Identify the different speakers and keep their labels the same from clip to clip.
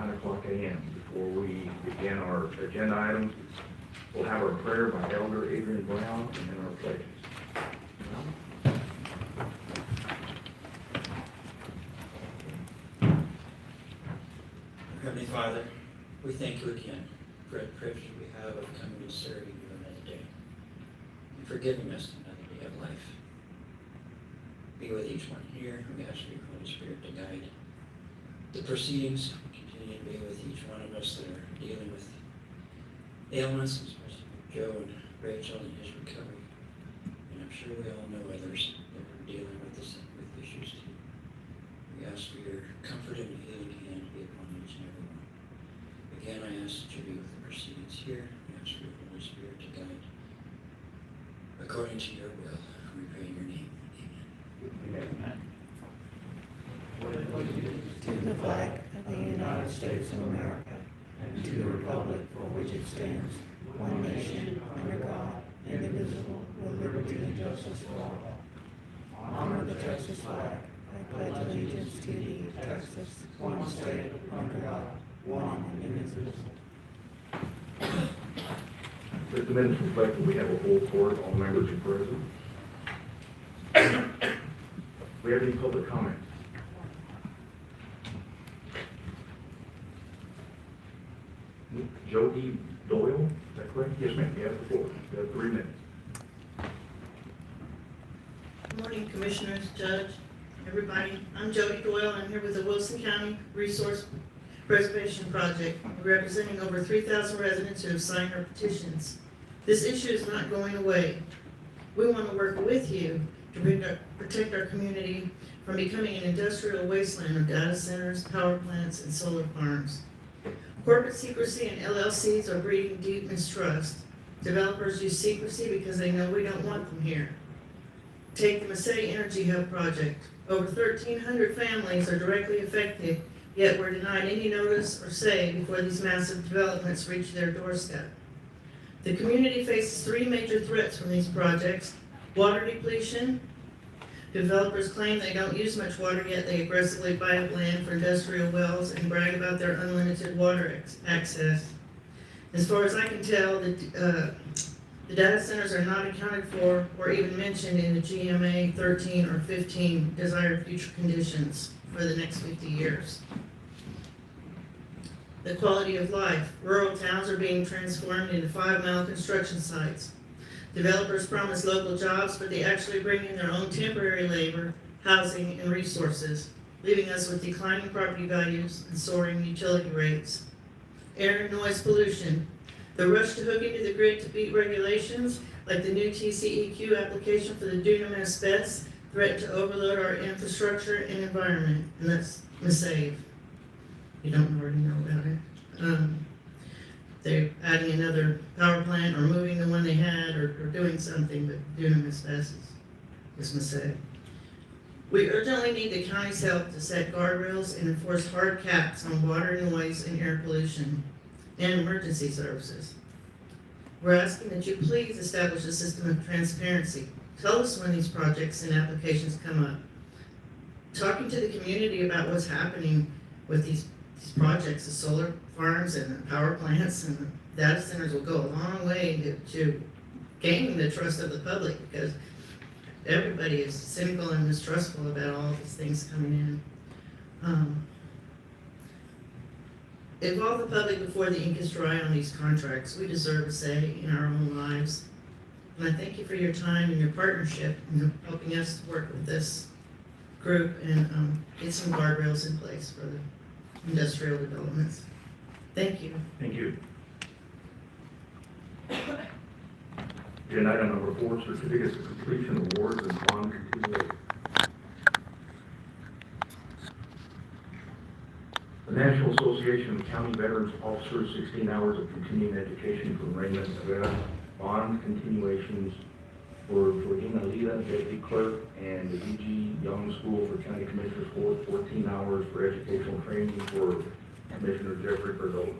Speaker 1: 9 o'clock a.m. Before we begin our agenda items, we'll have our prayer by Elder Adrian Brown and then our pledges.
Speaker 2: Heavenly Father, we thank you again for the privilege we have of coming to serve you another day, and for giving us another day of life. Be with each one here. We ask for your Holy Spirit to guide the proceedings. Continue to be with each one of us that are dealing with ailments, especially Joe and Rachel and his recovery. And I'm sure we all know others that are dealing with issues too. We ask for your comfort and healing hand to be upon each and every one. Again, I ask that you be with the proceedings here. I ask for your Holy Spirit to guide according to your will. We pray in your name. Amen.
Speaker 3: To the flag of the United States of America and to the republic for which it stands, one nation, under God, indivisible, with liberty and justice for all. Honor the Texas flag. I pledge allegiance to thee, Texas, one state, under God, one and indivisible.
Speaker 1: Let the minutes reflect that we have a full court, all members are present. We have any public comment? Joe E. Doyle, is that correct? Yes, ma'am, you have the floor. You have 3 minutes.
Speaker 4: Good morning, Commissioners, Judge, everybody. I'm Jody Doyle. I'm here with the Wilson County Resource Preservation Project, representing over 3,000 residents who have signed our petitions. This issue is not going away. We want to work with you to protect our community from becoming an industrial wasteland of data centers, power plants, and solar farms. Corporate secrecy and LLCs are breeding deep mistrust. Developers use secrecy because they know we don't want them here. Take the Massetti Energy Hub project. Over 1,300 families are directly affected, yet were denied any notice or say before these massive developments reach their doorstep. The community faces 3 major threats from these projects: water depletion. Developers claim they don't use much water, yet they aggressively buy up land for industrial wells and brag about their unlimited water access. As far as I can tell, the data centers are not accounted for or even mentioned in the GMA 13 or 15 desired future conditions for the next 50 years. The quality of life. Rural towns are being transformed into 5-mile construction sites. Developers promise local jobs, but they actually bring in their own temporary labor, housing, and resources, leaving us with declining property values and soaring utility rates. Air and noise pollution. The rush to hook into the grid to beat regulations, like the new TCEQ application for the Dunham asbestos, threaten to overload our infrastructure and environment, and that's Massetti. You don't already know about it. They're adding another power plant or moving the one they had or doing something, but doing them as fast as Massetti. We urgently need the county's help to set guardrails and enforce hard caps on water, noise, and air pollution and emergency services. We're asking that you please establish a system of transparency. Tell us when these projects and applications come up. Talking to the community about what's happening with these projects, the solar farms and the power plants and the data centers will go a long way to gaining the trust of the public, because everybody is cynical and mistrustful about all these things coming in. Involve the public before the ink is dry on these contracts. We deserve a say in our own lives. And I thank you for your time and your partnership in helping us to work with this group and get some guardrails in place for the industrial developments. Thank you.
Speaker 1: Thank you. Agenda item number 4, certificates of completion, awards, and bond continuation. The National Association of County Veterans Officers, 16 hours of continuing education from Raymond, Nevada. Bond continuations for Georgina Lita, Deputy Clerk, and the E.G. Young School for County Commissioners Court, 14 hours for educational training for Commissioner Jeffrey Perdomo.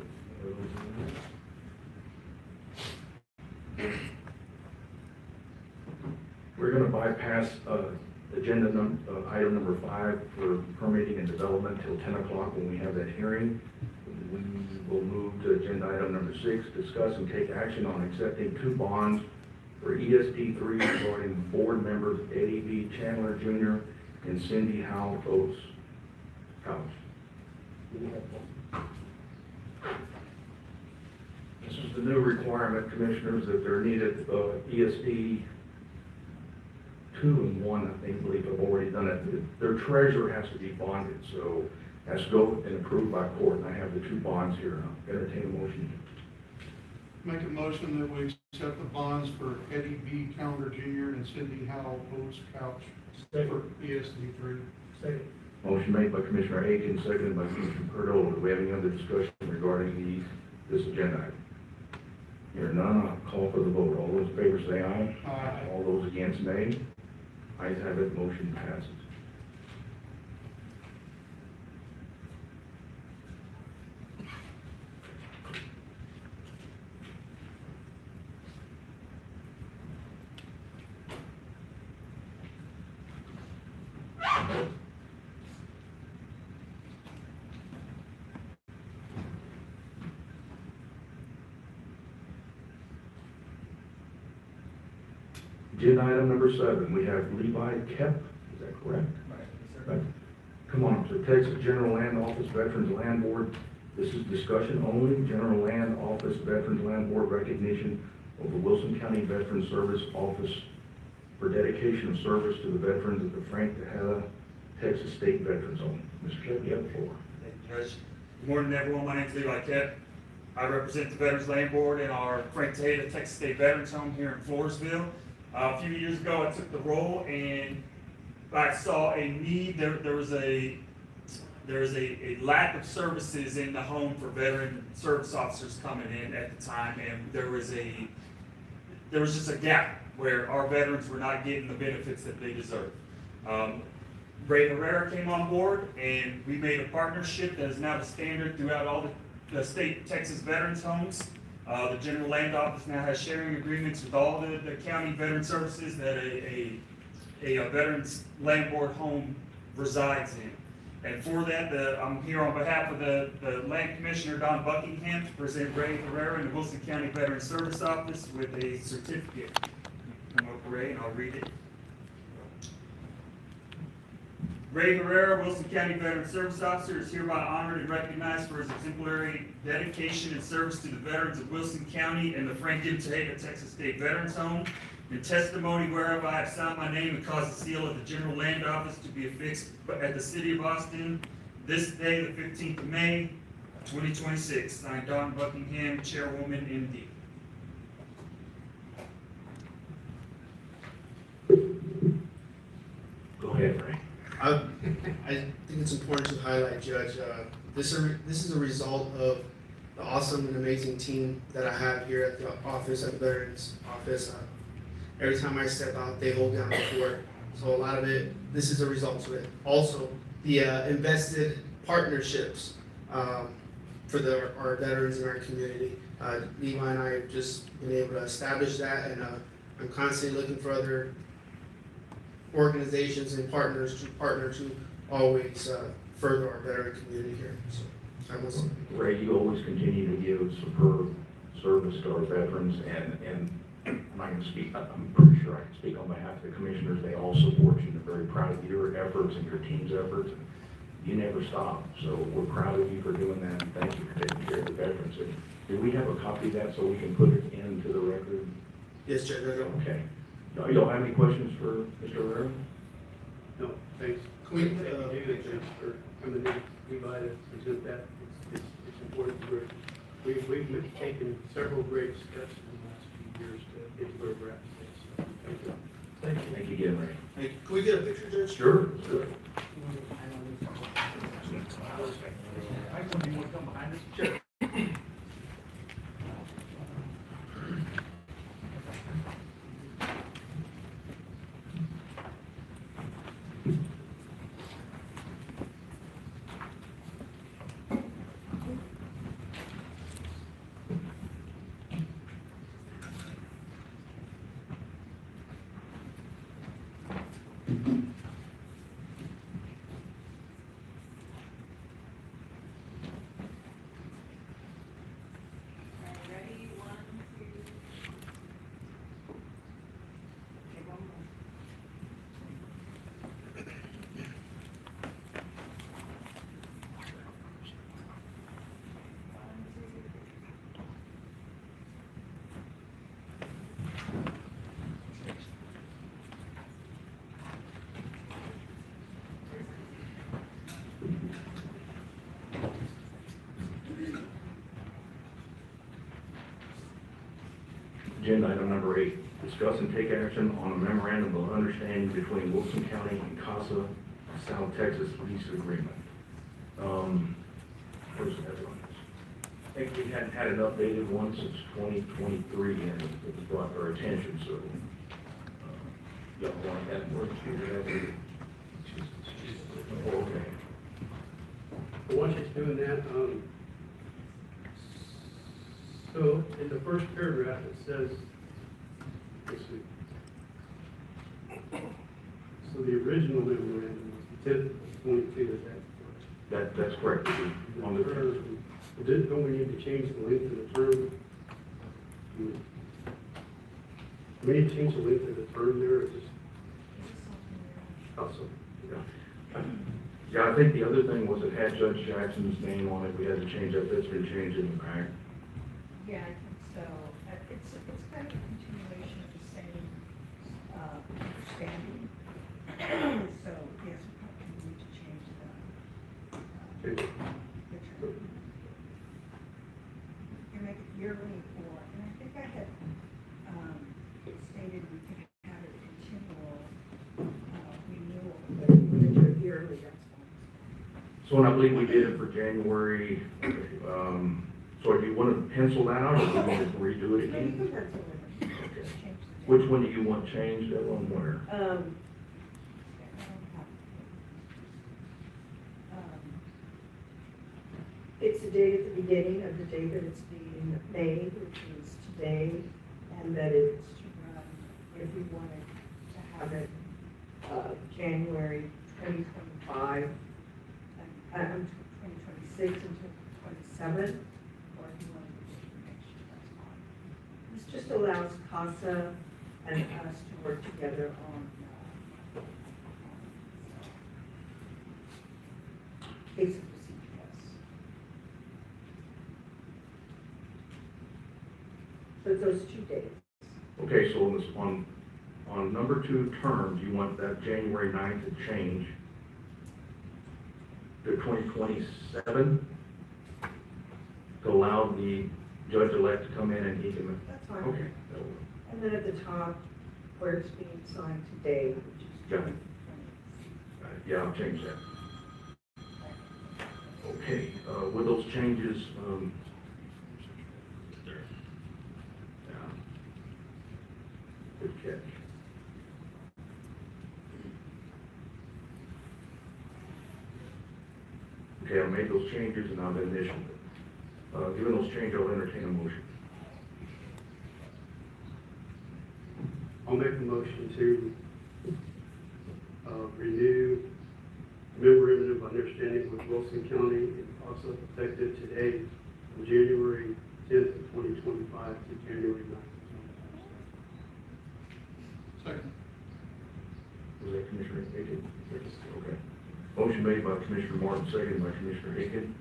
Speaker 1: We're going to bypass item number 5 for permitting and development till 10 o'clock when we have that hearing. we will move to agenda item number 6, discuss and take action on accepting 2 bonds for ESP3 regarding board members Eddie B. Chandler Jr. and Cindy Howe Oates Couch. This is the new requirement, commissioners, that they're needed, ESP 2 and 1, I think, believe have already done it. Their treasurer has to be bonded, so has to go and approved by court, and I have the 2 bonds here. I'll entertain a motion.
Speaker 5: Make a motion that we accept the bonds for Eddie B. Callender Jr. and Cindy Howell Oates Couch for ESD 3.
Speaker 3: Second.
Speaker 1: Motion made by Commissioner Aiken, seconded by Commissioner Perdola. Do we have any other discussion regarding this agenda item? Hearing none, I'll call for the vote. All those in favor say aye.
Speaker 5: Aye.
Speaker 1: All those against, nay. Ayes have it, motion passes. Agenda item number 7, we have Levi Kep, is that correct? Right. Come on, so Texas General Land Office Veterans Land Board, this is discussion only. General Land Office Veterans Land Board recognition of the Wilson County Veterans Service Office for dedication of service to the veterans of the Frank Tejada, Texas State Veterans Home. Mr. Kep, you have the floor.
Speaker 6: Thank you, Judge. Good morning, everyone. My name is Levi Kep. I represent the Veterans Land Board in our Frank Tejada, Texas State Veterans Home here in Floresville. A few years ago, I took the role and I saw a need. There was a lack of services in the home for veteran service officers coming in at the time, and there was just a gap where our veterans were not getting the benefits that they deserve. Ray Herrera came on board, and we made a partnership that is now the standard throughout all the state Texas veterans homes. The General Land Office now has sharing agreements with all the county veteran services that a Veterans Land Board home resides in. And for that, I'm here on behalf of the Land Commissioner, Don Buckingham, to present Ray Herrera and the Wilson County Veterans Service Office with a certificate. Come up, Ray, and I'll read it. Ray Herrera, Wilson County Veterans Service Officer, is hereby honored and recognized for his exemplary dedication and service to the veterans of Wilson County and the Frank M. Tejada, Texas State Veterans Home. In testimony whereof I have signed my name and caused the seal of the General Land Office to be affixed at the City of Austin this day, the 15th of May, 2026. Signed, Don Buckingham, Chairwoman, MD.
Speaker 1: Go ahead, Ray.
Speaker 7: I think it's important to highlight, Judge, this is a result of the awesome and amazing team that I have here at the office, at the Veterans Office. Every time I step out, they hold down the fort. So a lot of it, this is a result to it. Also, the invested partnerships for our veterans in our community. Levi and I have just been able to establish that, and I'm constantly looking for other organizations and partners to partner to always further our veteran community here. So I must.
Speaker 1: Ray, you always continue to give superb service to our veterans, and I'm not going to speak, I'm pretty sure I can speak on behalf of the commissioners. They all support you. They're very proud of your efforts and your team's efforts. You never stop, so we're proud of you for doing that, and thank you for taking care of the veterans. And do we have a copy of that so we can put it into the record?
Speaker 7: Yes, Judge.
Speaker 1: Okay. Y'all have any questions for Mr. Herrera?
Speaker 8: No, thanks.
Speaker 7: Can we,
Speaker 8: Thank you, thanks for coming in, Levi, to present that. It's important. We've taken several great steps in the last few years to get where we're at today. So, thank you.
Speaker 1: Thank you. Thank you again, Ray.
Speaker 7: hey, can we get a picture, Judge?
Speaker 1: Sure. Sure. Agenda item number 8, discuss and take action on a memorandum of understanding between Wilson County and CASA South Texas lease agreement. Where's that one? I think we hadn't had an updated one since 2023, and it was brought to our attention, so y'all want that more figured out? Okay.
Speaker 8: But once it's doing that, so in the first paragraph, it says, let's see. So the original memorandum was the 10th of 22, is that correct?
Speaker 1: That's correct. It was on the
Speaker 8: Don't we need to change the length of the term? Do we need to change the length of the term there, or just? Also,
Speaker 1: Yeah. Yeah, I think the other thing was it had Judge Jackson's name on it. We had to change that. That's been changed in the back.
Speaker 3: Yeah, I think so. It's kind of a continuation of the same, understanding. So, yes, we probably need to change the term. And make it yearly or, and I think I had, stated we could have a continual, renewal, but if we do it yearly, that's fine.
Speaker 1: So, and I believe we did it for January. So do you want to pencil that out, or do you want to redo it
Speaker 3: No, you
Speaker 1: again?
Speaker 3: can pencil it.
Speaker 1: Okay.
Speaker 3: Change the date.
Speaker 1: Which one do you want changed? That one where?
Speaker 9: It's the date at the beginning of the day that it's being made, which is today, and that it's to run, if we wanted to have it, January 2025, 2026 until 27, or if you wanted to do it next year, that's fine. This just allows CASA and us to work together on, basically CPS. So it's those 2 dates.
Speaker 1: Okay, so on this, on number 2 terms, you want that January 9th to change to 2027 to allow the judge-elect to come in and he can,
Speaker 9: That's fine.
Speaker 1: okay. that'll work.
Speaker 9: And then at the top, where it's being signed today, which is
Speaker 1: Got it.
Speaker 9: 2020.
Speaker 1: Yeah, I'll change that. Okay, with those changes, yeah. Good catch. Okay, I made those changes and I've initialed them. Given those changes, I'll entertain a motion.
Speaker 8: I'll make a motion to renew memorandum of understanding with Wilson County and also effective today, from January 10th of 2025 to January 9th of 2026.
Speaker 5: Second.
Speaker 1: Was that Commissioner Aiken? Okay. Motion made by Commissioner Martin, seconded by Commissioner Aiken.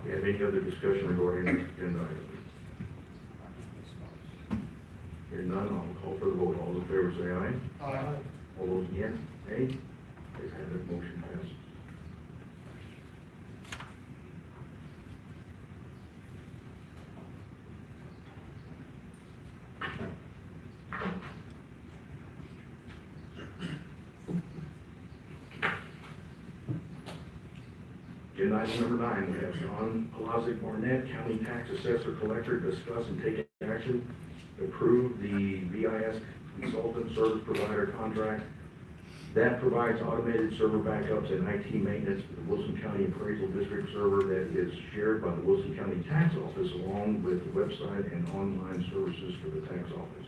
Speaker 1: We have any other discussion regarding this agenda item? Hearing none, I'll call for the vote. All those in favor say aye.
Speaker 5: Aye.
Speaker 1: All those against, nay. Ayes have it, motion passes. Agenda item number 9, we have John Palazic Barnett, County Tax Assessor Collector, discuss and take action to approve the VIS Consultant Service Provider contract that provides automated server backups and IT maintenance for the Wilson County Appraisal District server that is shared by the Wilson County Tax Office along with the website and online services for the tax office.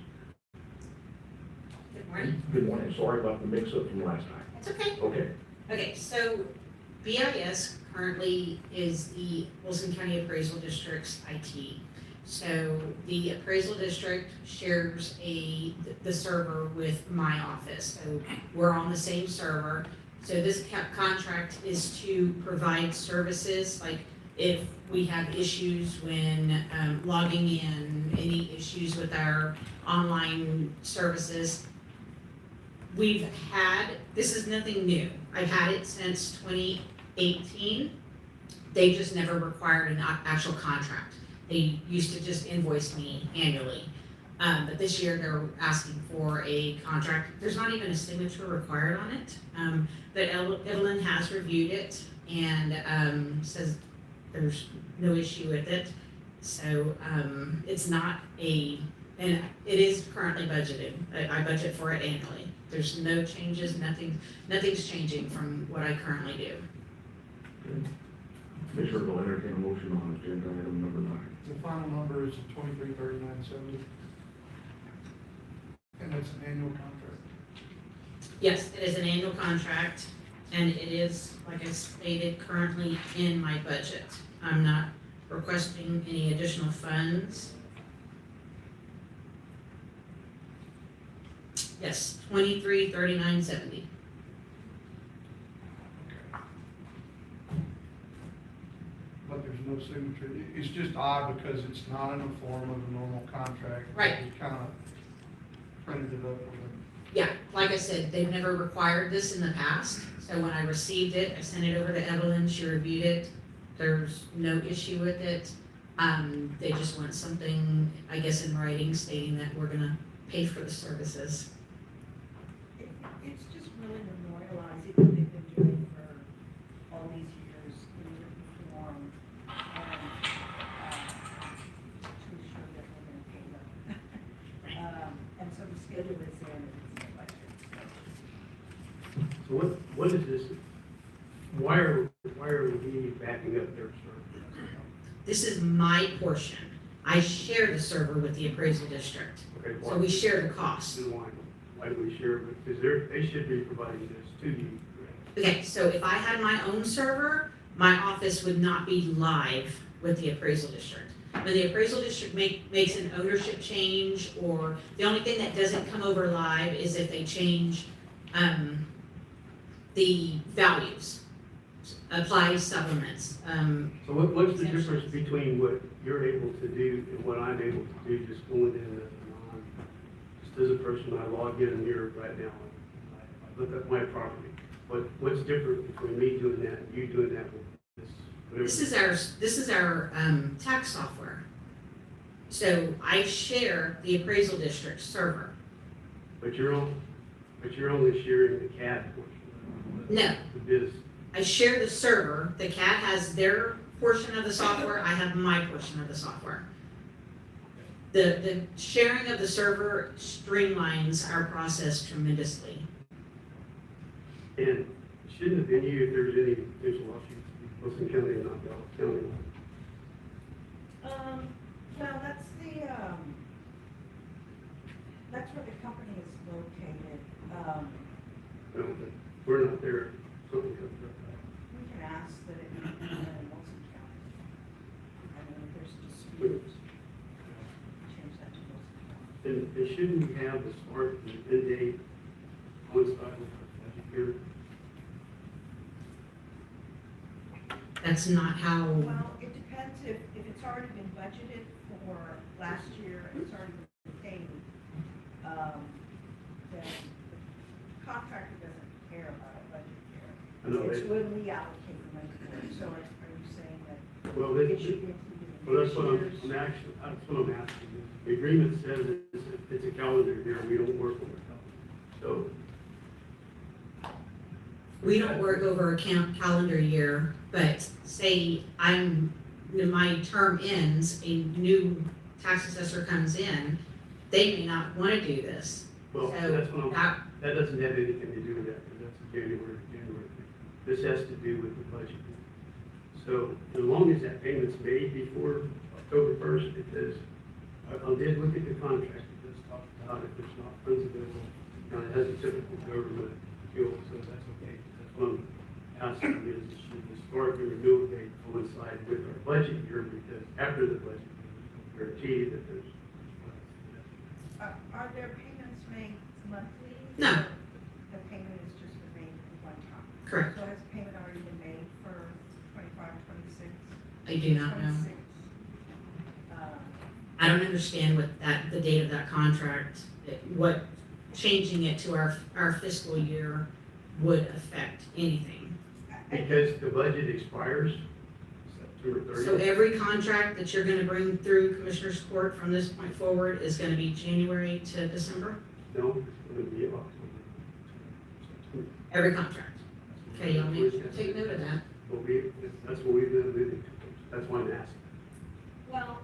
Speaker 10: Good morning.
Speaker 1: Good morning, sorry about the mix-up from last time.
Speaker 10: That's okay.
Speaker 1: Okay,
Speaker 10: Okay, so BIS currently is the Wilson County Appraisal District's IT. So the appraisal district shares the server with my office. So we're on the same server. So this contract is to provide services, like if we have issues when logging in, any issues with our online services. We've had, this is nothing new. I've had it since 2018. They just never required an actual contract. They used to just invoice me annually. But this year they're asking for a contract. There's not even a signature required on it. But Evelyn has reviewed it and says there's no issue with it. So it's not and it is currently budgeted. I budget for it annually. There's no changes, nothing's changing from what I currently do.
Speaker 1: Commissioner will entertain a motion on agenda item number 9.
Speaker 5: The final number is 233970. And it's an annual contract.
Speaker 10: Yes, it is an annual contract, and it is, like I stated, currently in my budget. I'm not requesting any additional funds. Yes, 233970.
Speaker 5: But there's no signature. It's just odd because it's not in the form of a normal contract.
Speaker 10: Right.
Speaker 5: It's kind of printed it up with
Speaker 10: Yeah, like I said, they've never required this in the past, so when I received it, I sent it over to Evelyn, she reviewed it. There's no issue with it. They just want something, I guess, in writing stating that we're gonna pay for the services.
Speaker 9: It's just really memorializing what they've been doing for all these years in written form and to ensure that we're gonna pay them. And so the schedule is in and it's in the budget.
Speaker 8: So what is this? Why are we backing up their server?
Speaker 10: This is my portion. I share the server with the appraisal district,
Speaker 8: Okay,
Speaker 10: so we share the cost.
Speaker 8: why do we share it? Because they should be providing this to you, correct?
Speaker 10: Okay, so if I had my own server, my office would not be live with the appraisal district. When the appraisal district makes an ownership change, or the only thing that doesn't come over live is if they change the values, apply supplements.
Speaker 8: So what's the difference between what you're able to do and what I'm able to do, just going in just as a person, I log in here right now, I look at my property. What's different between me doing that and you doing that with this? whatever?
Speaker 10: This is our tax software. So I share the appraisal district server.
Speaker 8: But you're only sharing the CAD portion.
Speaker 10: No.
Speaker 8: The biz.
Speaker 10: I share the server, the CAT has their portion of the software, I have my portion of the software. The sharing of the server streamlines our process tremendously.
Speaker 8: And shouldn't have been you if there's any potential lawsuits, Wilson County and not Dallas County.
Speaker 9: Well, that's where the company is located.
Speaker 8: No, but we're not there, something comes up.
Speaker 9: We can ask that it be done in Wilson County. I mean, if there's disputes, change that to Wilson County.
Speaker 8: And shouldn't we have the start and end date coincide with our budget year?
Speaker 10: That's not how,
Speaker 9: Well, it depends if it's already been budgeted for last year, and it's already been paid, then the contractor doesn't care about a budget
Speaker 8: I know
Speaker 9: year. It's
Speaker 8: they-
Speaker 9: when we allocate the money for it. So are you saying that
Speaker 8: Well,
Speaker 9: it should be included in
Speaker 8: well, that's
Speaker 9: this
Speaker 8: what
Speaker 9: year's?
Speaker 8: that's what I'm asking. The agreement says it's a calendar year, we don't work over a calendar. So,
Speaker 10: we don't work over a calendar year, but say when my term ends, a new tax assessor comes in, they may not want to do this.
Speaker 8: well,
Speaker 10: So
Speaker 8: that's what
Speaker 10: that,
Speaker 8: that doesn't have anything to do with that, because that's a January. This has to do with the budget. So as long as that payment's made before October 1st, because I did look at the contract, it does talk about if there's not funds available. Now, it has a typical government appeal, so that's okay. That's what I'm asking is, should the start the renewal date coincide with our budget year, because after the budget, year, there's no guarantee that there's.
Speaker 9: Are there payments made monthly?
Speaker 10: No.
Speaker 9: Or the payment is just been made at one time?
Speaker 10: correct,
Speaker 9: So has the payment already been made for 25, 26?
Speaker 10: I do not know.
Speaker 9: 26?
Speaker 10: I don't understand what the date of that contract, what changing it to our fiscal year would affect anything.
Speaker 8: Because the budget expires September
Speaker 10: So
Speaker 8: 30th?
Speaker 10: every contract that you're gonna bring through Commissioners Court from this point forward is gonna be January to December?
Speaker 8: No, it's going to be October. September.
Speaker 10: Every contract? Okay, y'all take note of that.
Speaker 8: That's what we've been doing. That's why I'm asking.
Speaker 9: Well,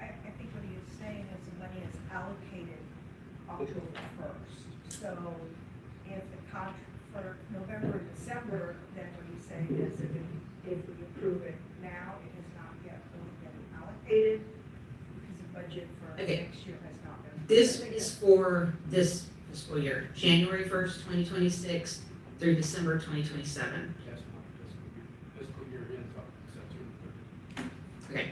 Speaker 9: I think what he is saying is the money is allocated October first. So if the contract for November, and December, then what he's saying is that if we approve it now, it has not yet really been allocated because the budget for
Speaker 10: Okay.
Speaker 9: next year has not been.
Speaker 10: This is for this fiscal year, January 1st, 2026 through December 2027.
Speaker 8: That's not fiscal year ends up September 30th.
Speaker 10: Okay,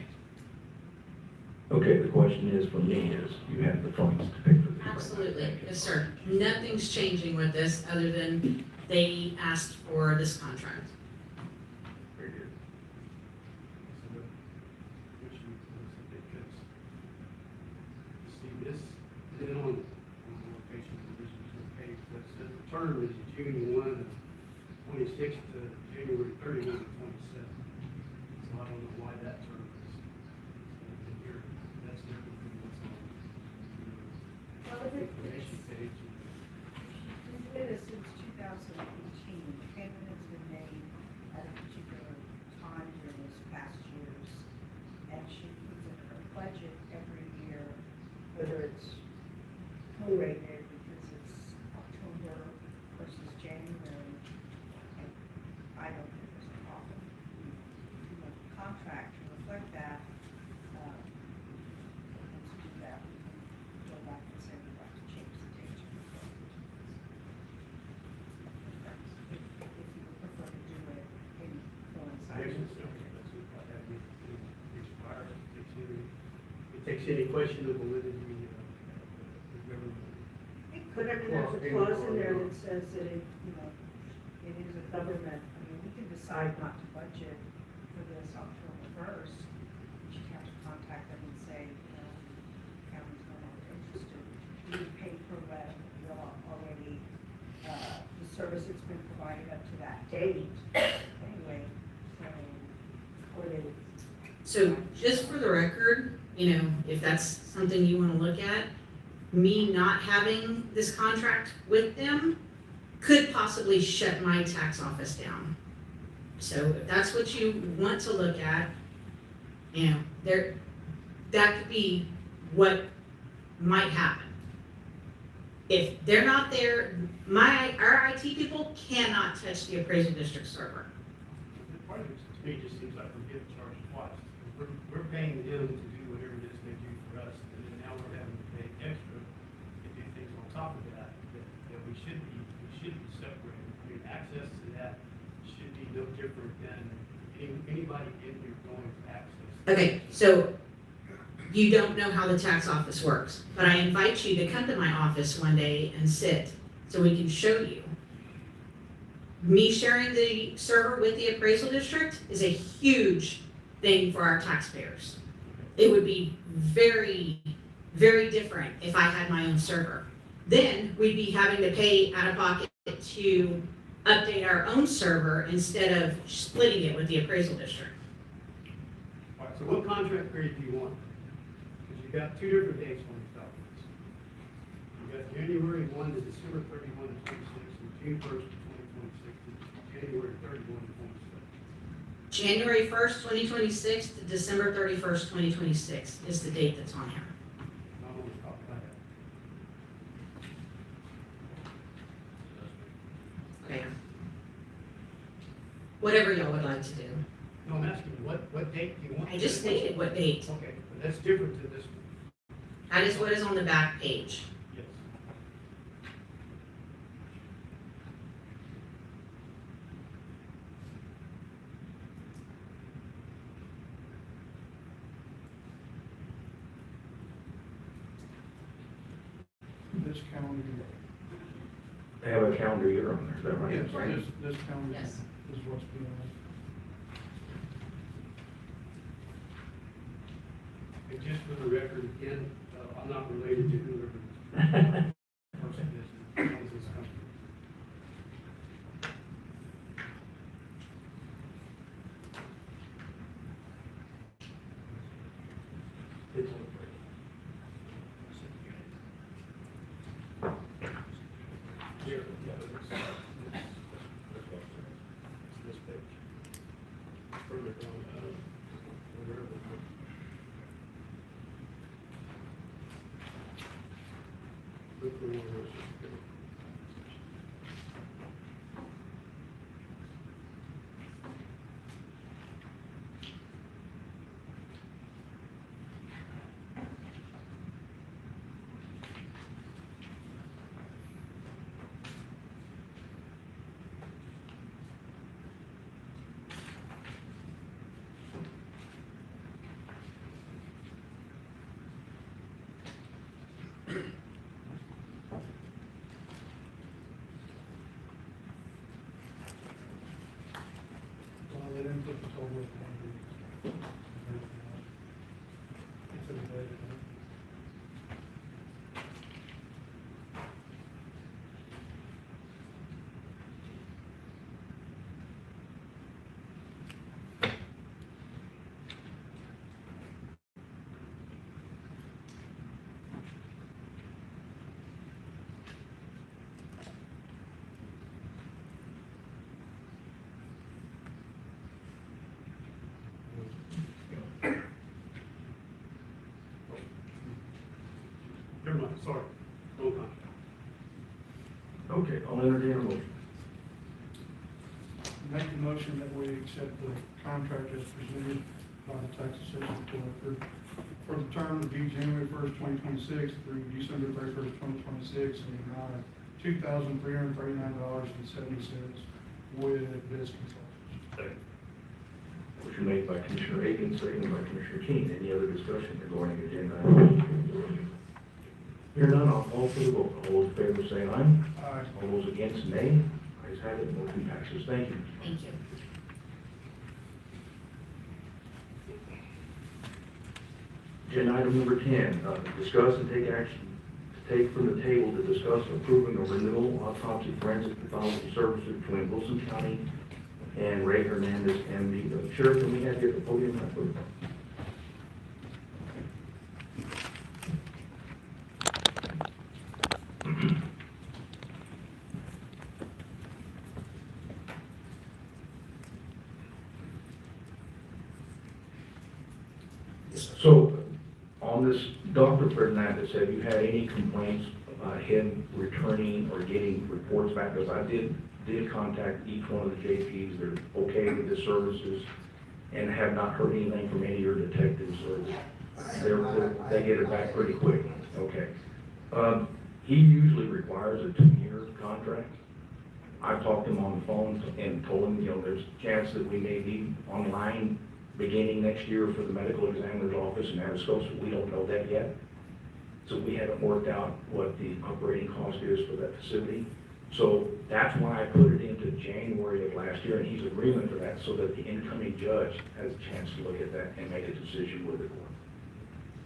Speaker 1: Okay, the question is, for me, is you have the funds to pay for this.
Speaker 10: absolutely, yes, sir. Nothing's changing with this other than they asked for this contract.
Speaker 1: Very good.
Speaker 8: So the commission looks at it because, see, this, then on location provisions, okay, but the term is June 1 of 26 to January 31 of 27. So I don't know why that term is in here. That's different from what's on
Speaker 9: Well,
Speaker 8: the
Speaker 9: if
Speaker 8: information page.
Speaker 9: We've been this since 2018. Payment has been made at a particular time during these past years. And she puts in her budget every year, whether it's prorated because it's October versus January. And I don't think there's a problem. We want the contract to reflect that. And to do that, we can go back and say we'd like to change the date to reflect it. If you would prefer to do it in coincidence.
Speaker 8: It takes any question of validity of government.
Speaker 9: It could, I mean, there's a clause in there that says that it, you know, it is a government, I mean, we can decide not to budget for this October first. But you have to contact them and say, you know, county's no longer interested. We pay per rep, we are already, the service that's been provided up to that date, anyway, so, or they would.
Speaker 10: So just for the record, you know, if that's something you want to look at, me not having this contract with them could possibly shut my tax office down. So if that's what you want to look at, you know, that could be what might happen. If they're not there, our IT people cannot touch the appraisal district server.
Speaker 8: Part of it, to me, just seems like we're getting charged twice. We're paying them to do whatever it is they do for us, and then now we're having to pay extra to do things on top of that, that we should be separated. I mean, access to that should be no different than anybody in here going to access.
Speaker 10: Okay, so you don't know how the tax office works, but I invite you to come to my office one day and sit so we can show you. Me sharing the server with the appraisal district is a huge thing for our taxpayers. It would be very, very different if I had my own server. Then we'd be having to pay out of pocket to update our own server instead of splitting it with the appraisal district.
Speaker 8: All right, so what contract period do you want? Because you got two different dates on these documents. You got January 1 to December 31 of 26, and June 1st of 2026 to January 31 of 27.
Speaker 10: January 1st, 2026 to December 31st, 2026 is the date that's on here.
Speaker 8: Not on the top of that.
Speaker 10: Okay. Whatever y'all would like to do.
Speaker 8: No, I'm asking you, what date do you want?
Speaker 10: I just stated what date.
Speaker 8: Okay, but that's different to this one.
Speaker 10: That is what is on the back page.
Speaker 8: Yes. This calendar year.
Speaker 1: They have a calendar year on there, is that right?
Speaker 8: Yes, this calendar year
Speaker 10: Yes.
Speaker 8: is what's being on. And just for the record, again, I'm not related to whoever this person is that owns this company. It's here. This page. Further down, wherever. Look for one of those. Well, they didn't put the total in there. It's in the budget, huh? Never mind, sorry. Wrong contract.
Speaker 1: Okay, I'll entertain a motion.
Speaker 5: Make a motion that we accept the contract as presented by the tax assessment collector for the term to be January 1st, 2026 through December 31st, 2026, in the amount of $2,339.70 with biz consultants.
Speaker 1: Motion made by Commissioner Aiken, seconded by Commissioner Keen. Any other discussion regarding agenda item? Here none, I'll call for the vote. All those in favor say aye.
Speaker 5: Aye.
Speaker 1: All those against, nay. Ayes have it, motion passes. Thank you.
Speaker 10: Thank you.
Speaker 1: Agenda item number 10, discuss and take action, to take from the table to discuss approving a renewal autopsy forensic pathology services between Wilson County and Ray Hernandez, MD. Sheriff, can we have you at the podium? Please? So, on this, Dr. Fernandez, have you had any complaints about him returning or getting reports back? Because I did contact each one of the JPs, they're okay with the services, and have not heard anything from any of your detectives, or they get it back pretty quick. Okay. He usually requires a 2-year contract. I've talked to him on the phone and told him, there's a chance that we may be online beginning next year for the medical examiner's office and Atascosa. We don't know that yet. So we haven't worked out what the operating cost is for that facility. So that's why I put it into January of last year, and he's agreement for that, so that the incoming judge has a chance to look at that and make a decision with the court.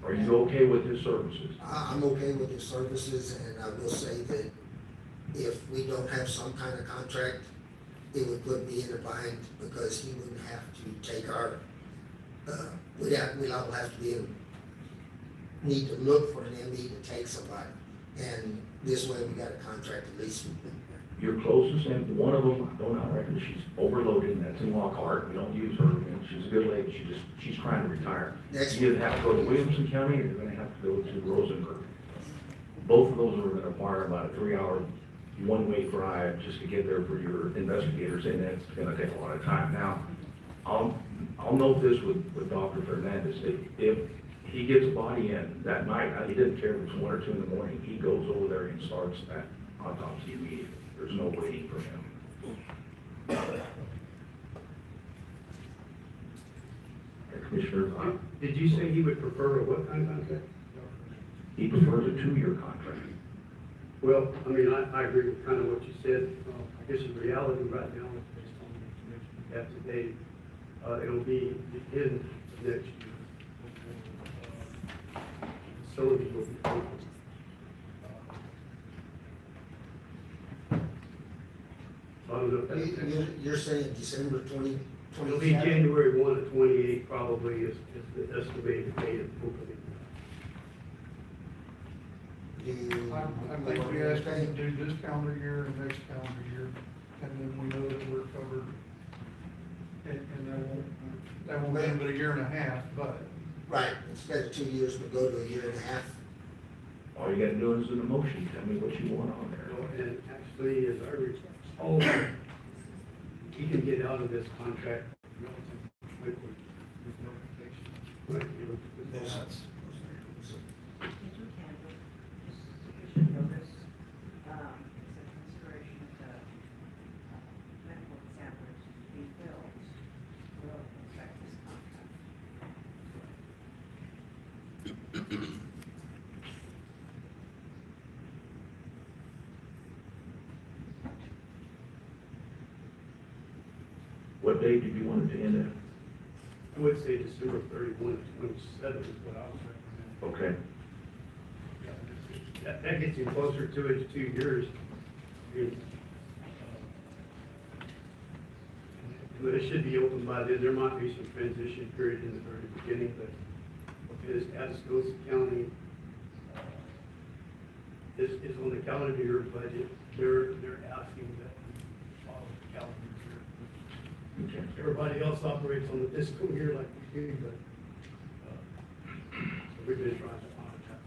Speaker 1: Are you okay with his services?
Speaker 11: I'm okay with his services, and I will say that if we don't have some kind of contract, it would put me in a bind, because he wouldn't have to take our, we'd all have to need to look for an ME to take somebody. And this way, we got a contract at least.
Speaker 1: Your closest, and one of them, I don't know, I reckon she's overloaded, and that's in Lockhart. We don't use her, and she's a good lady. She's trying to retire.
Speaker 11: Next
Speaker 1: You either have to go to Williamson County, or you're gonna have to go to Rosenberg. Both of those are gonna require about a 3-hour one-way drive just to get there for your investigators, and that's gonna take a lot of time. Now, I'll note this with Dr. Fernandez, if he gets a body in that night, he didn't care if it's 1 or 2 in the morning, he goes over there and starts that autopsy immediately. There's no waiting for him. Commissioner,
Speaker 8: Did you say he would prefer a what kind of contract?
Speaker 1: he prefers a 2-year contract.
Speaker 8: Well, I mean, I agree with kind of what you said. I guess in reality right now, based on the information we have today, it'll be the end of next year. Facilities will be open. So I don't know if that's.
Speaker 11: You're saying December 2027?
Speaker 8: It'll be January 1 of 28 probably is the estimated date of opening.
Speaker 11: do.
Speaker 5: I think we asked them to do this calendar year and next calendar year, and then we know that we're covered. And that won't be but a year and a half, but
Speaker 11: Right, instead of 2 years, we go to a year and a half.
Speaker 1: All you gotta do is in a motion, tell me what you want on there.
Speaker 8: And actually, as I recall, he can get out of this contract relatively quickly with no protection. Right, you know, with that.
Speaker 11: Most-
Speaker 9: Yes, we can, but just sufficient notice, it's a consideration of the medical examiners to be filled will affect this contract.
Speaker 1: What day did you want it to end
Speaker 8: I would say December 31 to 27 is what I was recommending.
Speaker 1: at? Okay.
Speaker 8: That gets you closer to it, 2 years. But it should be open by then. There might be some transition period in the very beginning, but because Atascosa County is on the calendar year budget, they're asking that we follow the calendar year.
Speaker 1: Okay.
Speaker 8: Everybody else operates on the fiscal year like we do, but so we've been trying to honor that.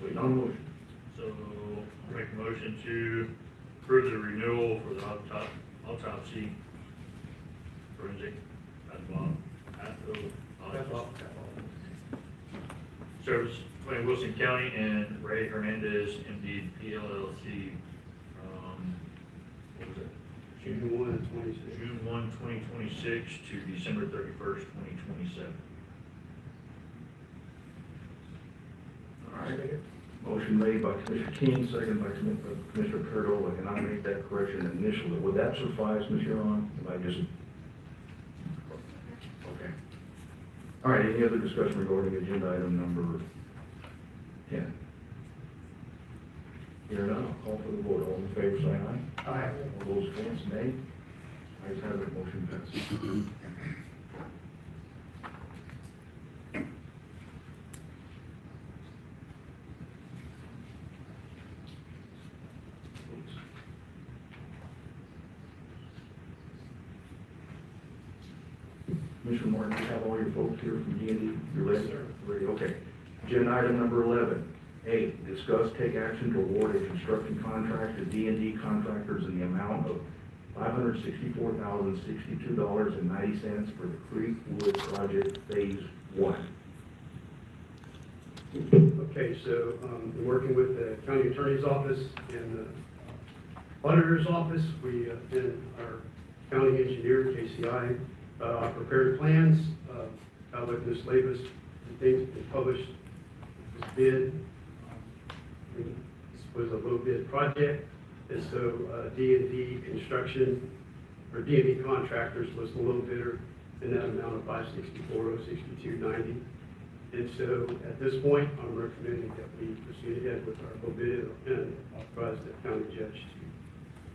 Speaker 1: Wait on the motion.
Speaker 12: So, make a motion to approve the renewal for the autopsy forensic service between Wilson County and Ray Hernandez, MD, PLLC, what was it?
Speaker 8: June 1 and 26.
Speaker 12: June 1, 2026 to December 31st, 2027.
Speaker 1: All right. Motion made by Commissioner King, second by Commissioner Curdo. Can I make that correction initially? Would that suffice, Ms. Huron? If I just... Okay. All right, any other discussion regarding agenda item number 10? Here none, I'll call for the vote. All in favor, say aye.
Speaker 8: Aye.
Speaker 1: All those against, nay. Ayes have it, motion passes. Commissioner Martin, you have all your folks here from D&D? You ready?
Speaker 8: Yes, sir.
Speaker 1: Ready, okay. Agenda item number 11, A, discuss, take action to award a construction contract to D&D contractors in the amount of $564,062.90 for the Creekwood Project Phase 1.
Speaker 8: Okay, so, we're working with the county attorney's office and the auditor's office. We, and our county engineer, KCI, prepared plans, with Ms. Labus, and things been published, this bid. This was a low bid project, and so, D&D construction, or D&D contractors was the low bidder in that amount of $564,062.90. And so, at this point, I'm recommending that we proceed ahead with our low bid and authorize the county judge to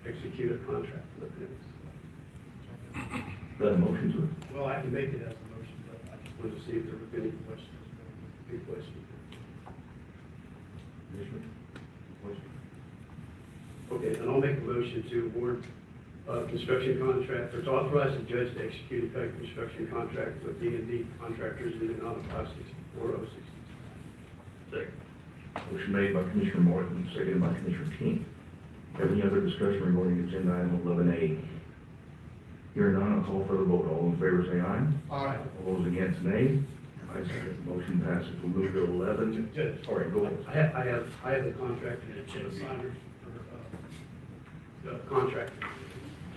Speaker 8: execute a contract with them.
Speaker 1: That a motion, sir?
Speaker 8: Well, I can make it as a motion, but I just wanted to see if there were any questions. Any questions?
Speaker 1: Commissioner? Question?
Speaker 8: Okay, then I'll make a motion to award construction contract, or to authorize the judge to execute a construction contract with D&D contractors in the amount of $564,060.
Speaker 12: Second.
Speaker 1: Motion made by Commissioner Morton, seconded by Commissioner King. Have any other discussion regarding agenda item 11A? Hearing none, I'll call for the vote. All in favor, say aye.
Speaker 8: Aye.
Speaker 1: All those against, nay. Ayes have it, motion passes. We'll move to 11.
Speaker 8: Judge.
Speaker 1: All right, go ahead.
Speaker 8: I have the contract and it's the signers for the contractor.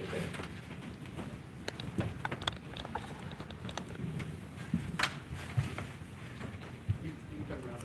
Speaker 1: Okay.
Speaker 8: You can come around.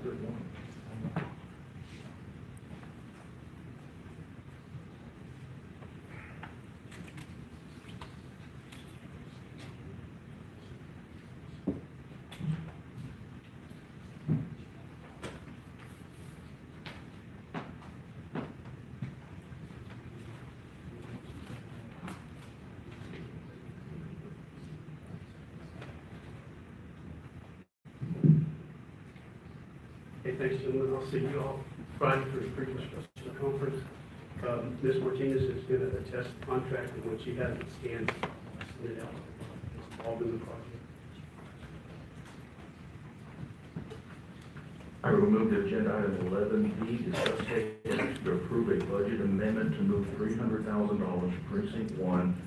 Speaker 1: District One.
Speaker 8: Hey, thanks, gentlemen. I'll see you all Friday for the pre-construction conference. Ms. Martinez is going to attest the contract, and when she has it scanned, send it out. It's all in the project.
Speaker 1: I will move to agenda item 11B, discuss take action to approve a budget amendment to move $300,000 from precinct 1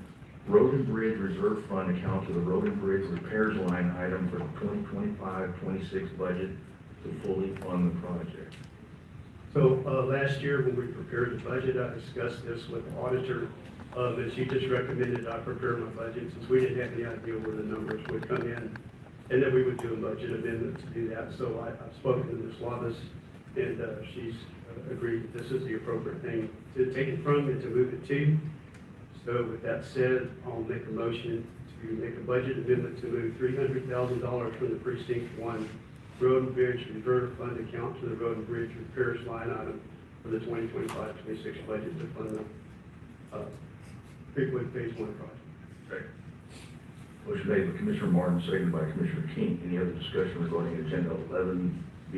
Speaker 1: Road and Bridge Reserve Fund account to the Road and Bridge repairs line item for the 2025-26 budget to fully fund the project.
Speaker 8: So, last year when we prepared the budget, I discussed this with the auditor, and she just recommended I prepare my budget since we didn't have any idea where the numbers would come in. And then we would do a budget amendment to do that. So I've spoken to Ms. Wallace, and she's agreed that this is the appropriate thing to take it from and to move it to. So with that said, I'll make a motion to make a budget amendment to move $300,000 from the precinct 1 Road and Bridge Reserve Fund account to the Road and Bridge repairs line item for the 2025-26 budget to fund the Creekwood Phase 1 project.
Speaker 1: Okay. Motion made by Commissioner Martin, seconded by Commissioner King. Any other discussion regarding agenda 11B?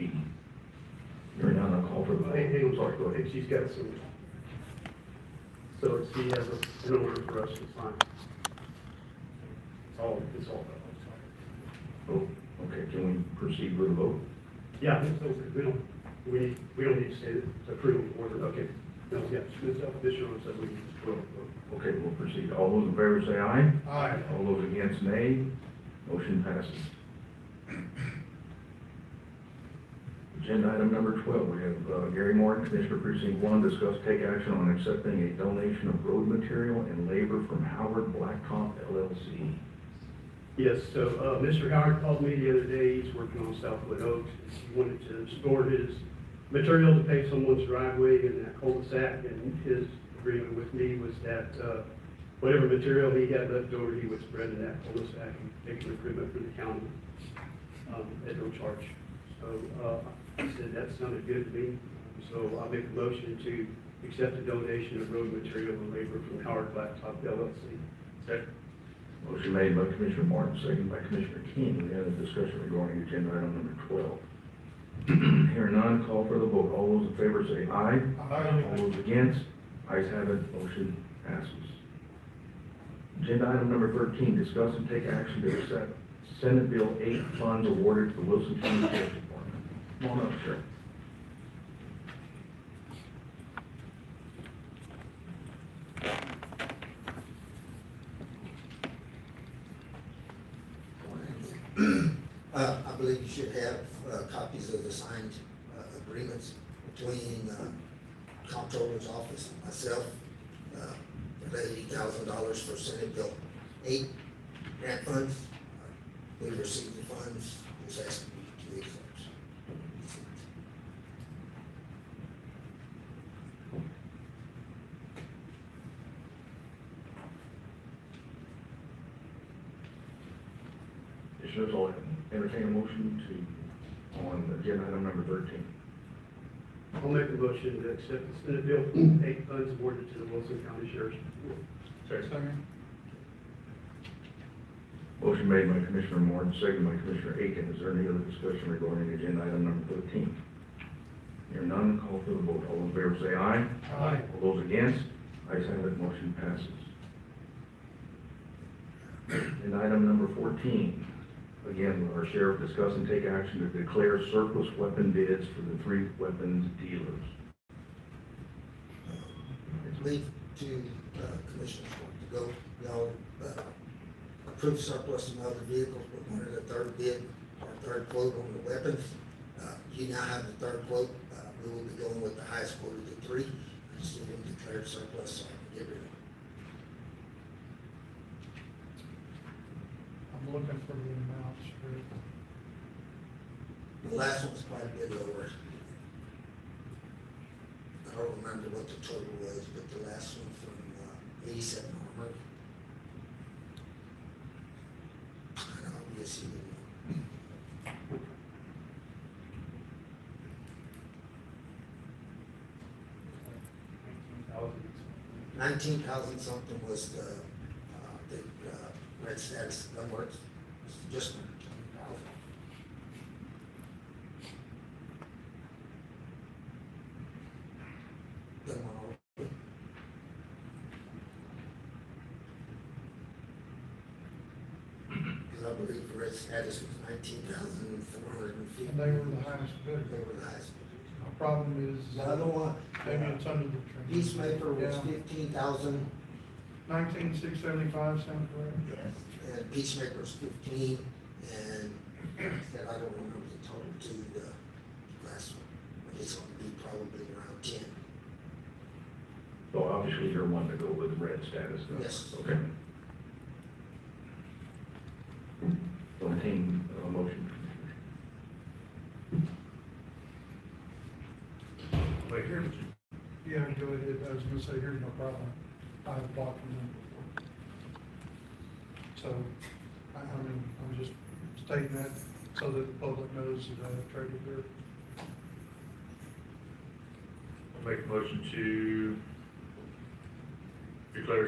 Speaker 1: Hearing none, I'll call for the vote.
Speaker 8: Hang on,
Speaker 1: Sorry, go ahead.
Speaker 8: She's got some. So she has an order for us to sign. It's all done.
Speaker 1: Oh, okay, can we proceed with the vote?
Speaker 8: Yeah, it's over. We don't need to say that it's approval order. Okay. No, yeah, this year said we need to vote.
Speaker 1: Okay, we'll proceed. All those in favor say aye.
Speaker 8: Aye.
Speaker 1: All those against, nay. Motion passes. Agenda item number 12, we have Gary Martin, Commissioner Precinct 1, discuss take action on accepting a donation of road material and labor from Howard Blacktop LLC.
Speaker 8: Yes, so, Mr. Howard called me the other day. He's working on Southwood Oaks. He wanted to store his material to pave someone's driveway in that cul-de-sac, and his agreement with me was that, whatever material he had left over, he would spread in that cul-de-sac and take an agreement for the county, at no charge. So, I said that sounded good to me, so I'll make a motion to accept a donation of road material and labor from Howard Blacktop LLC.
Speaker 1: Second. Motion made by Commissioner Martin, seconded by Commissioner King. We have a discussion regarding agenda item number 12. Hearing none, call for the vote. All those in favor say aye.
Speaker 5: Aye.
Speaker 1: All those against, ayes have it, motion passes. Agenda item number 13, discuss and take action to accept Senate Bill 8 funds awarded to the Wilson County Sheriff's Department. Come on up, sir.
Speaker 11: I believe you should have copies of the signed agreements between Comptroller's Office and myself, for the $80,000 for Senate Bill 8 grant funds. We received the funds, just asking you to accept.
Speaker 1: Commissioners, I'll entertain a motion to, on agenda item number 13.
Speaker 8: I'll make a motion to accept the Senate Bill 8 funds awarded to the Wilson County Sheriff's Department.
Speaker 5: Second.
Speaker 1: Motion made by Commissioner Martin, seconded by Commissioner Aiken. Is there any other discussion regarding agenda item number 13? Hearing none, call for the vote. All in favor say aye.
Speaker 5: Aye.
Speaker 1: All those against, ayes have it, motion passes. And item number 14, again, our sheriff discuss and take action to declare surplus weapon bids for the 3 weapons dealers.
Speaker 11: Leave to Commissioner's Court to go. Y'all approved surplus and other vehicles, but wanted a third bid or third quote on the weapons. You now have the third quote. We will be going with the highest quote of the 3. I just need them declared surplus so I can get rid of them.
Speaker 5: I'm looking for the amounts for
Speaker 11: The last one was quite a bit lower. I don't remember what the total was, but the last one from 87 Armored. And obviously, 19,000 something was the red status gunworks, just 19,000. Then because I believe the red status was 19,450.
Speaker 5: And they were the highest bidder.
Speaker 11: They were the highest.
Speaker 5: The problem is,
Speaker 11: The other one,
Speaker 5: maybe it's under the trend.
Speaker 11: Peacemaker was
Speaker 5: Yeah.
Speaker 11: 15,000.
Speaker 5: 19,675, sound correct?
Speaker 11: Yes. And Peacemaker was 15, and that I don't remember the total to the last one, but it's gonna be probably around 10.
Speaker 1: So obviously you're one to go with red status, though.
Speaker 11: Yes.
Speaker 1: Okay. So entertain a motion.
Speaker 12: Wait, here,
Speaker 5: Yeah, go ahead, I was gonna say, here's no problem, I've bought from them before. So, I mean, I'm just stating that so that the public knows that I have traded there.
Speaker 12: I'll make a motion to declare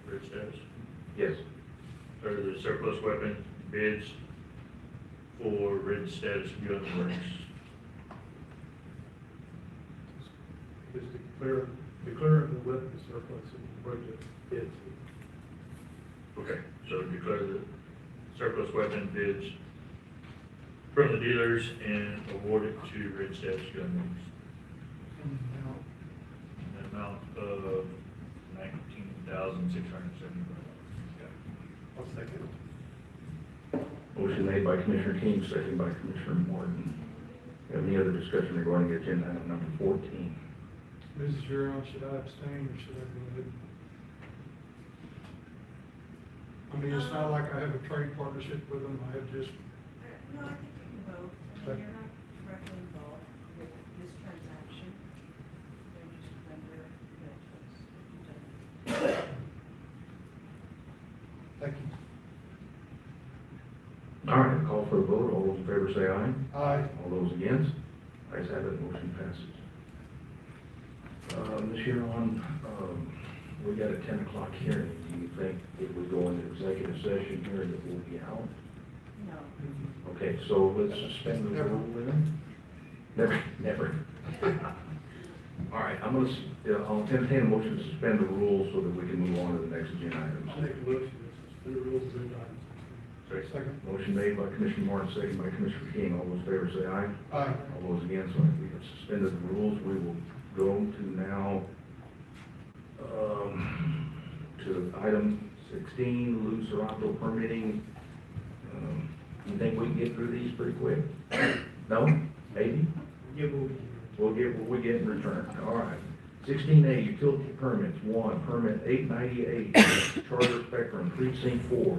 Speaker 12: red status.
Speaker 1: Yes.
Speaker 12: Or the surplus weapon bids for red status gun works.
Speaker 8: Just declaring the weapon surplus and budget bids.
Speaker 12: Okay, so declare the surplus weapon bids from the dealers and award it to red status gun works.
Speaker 5: Now,
Speaker 12: An amount of $19,675.
Speaker 8: I'll second.
Speaker 1: Motion made by Commissioner King, seconded by Commissioner Morton. Have any other discussion regarding agenda item number 14?
Speaker 5: Mrs. Huron, should I abstain or should I go ahead? I mean, it's not like I have a trade partnership with them, I have just,
Speaker 9: No, I think you can vote. I mean, you're not directly involved with this transaction. They're just a vendor that was.
Speaker 5: thank you.
Speaker 1: All right, call for a vote. All those in favor say aye.
Speaker 5: Aye.
Speaker 1: All those against? Ayes have it, motion passes. Ms. Huron, we got a 10 o'clock hearing. Do you think if we go into executive session here that we'll be out?
Speaker 9: No.
Speaker 1: Okay, so let's suspend the
Speaker 5: Never.
Speaker 1: rule then? Never. All right, I'll entertain a motion to suspend the rules so that we can move on to the next agenda items.
Speaker 8: I'll make a motion to suspend the rules and items.
Speaker 5: Second.
Speaker 1: Motion made by Commissioner Morton, seconded by Commissioner King. All those in favor say aye.
Speaker 5: Aye.
Speaker 1: All those against, so we have suspended the rules. We will go to now, to item 16, Lou Serato permitting. You think we can get through these pretty quick? No? Maybe?
Speaker 8: Yeah,
Speaker 1: We'll get what we get in return. All right. 16A, utility permits. 1, permit 898, Charter Spectrum, Precinct 4,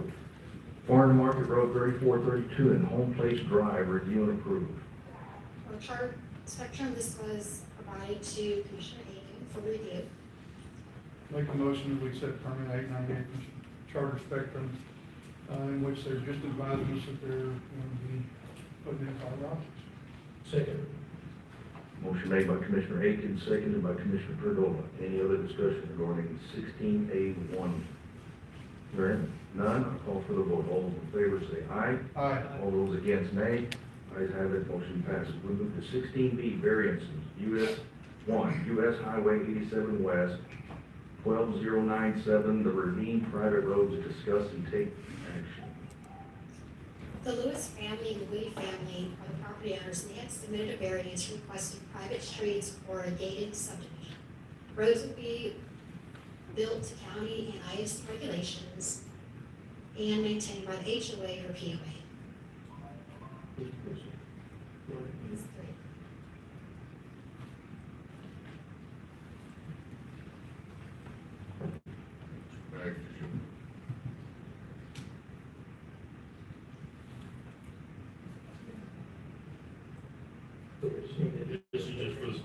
Speaker 1: Farm Market Road 3432, and Home Place Drive, review and approve.
Speaker 10: For Charter Spectrum, this was provided to Commissioner Aiken for review.
Speaker 5: Make a motion that we accept permit 898 Charter Spectrum, in which they're just advising us that they're going to be putting in fiber optics.
Speaker 1: Second. Motion made by Commissioner Aiken, seconded by Commissioner Perdola. Any other discussion regarding 16A1? Hearing none, I'll call for the vote. All those in favor say aye.
Speaker 5: Aye.
Speaker 1: All those against, nay. Ayes have it, motion passes. We move to 16B, variances. US Highway 87 West, 12097, the Ravine private road, to discuss and take action.
Speaker 10: The Lewis family and the Woody family are the property owners, and they had submitted a variance requesting private streets for a gated subdivision. Roads would be built to county and IS regulations and maintained by the HOA or POA. These three.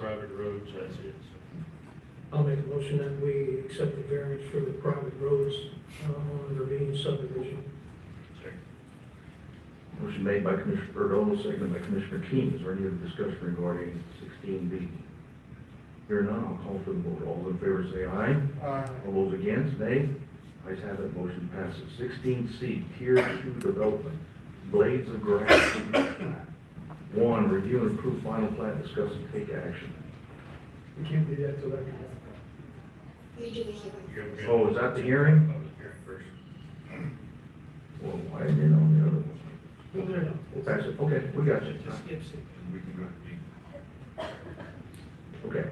Speaker 12: private roads, that's it.
Speaker 13: I'll make a motion that we accept the variance for the private roads on the Ravine subdivision.
Speaker 12: Second.
Speaker 1: Motion made by Commissioner Burrows, seconded by Commissioner Keen. Is there any other discussion regarding 16B? Hearing none, I'll call for the vote. All in favor say aye.
Speaker 5: Aye.
Speaker 1: All those against, nay. Ayes have it, motion passes. 16C, Tier 2 Development, Blades of Grass. 1, review and approve final plat, discuss and take action.
Speaker 5: We can't do that till after that.
Speaker 10: We do the hearing.
Speaker 1: Oh, is that the hearing?
Speaker 12: I was hearing first.
Speaker 1: Well, why didn't it on the other one? We'll pass it, okay, we got you.
Speaker 13: Just skips it.
Speaker 12: We can go to D.
Speaker 1: Okay.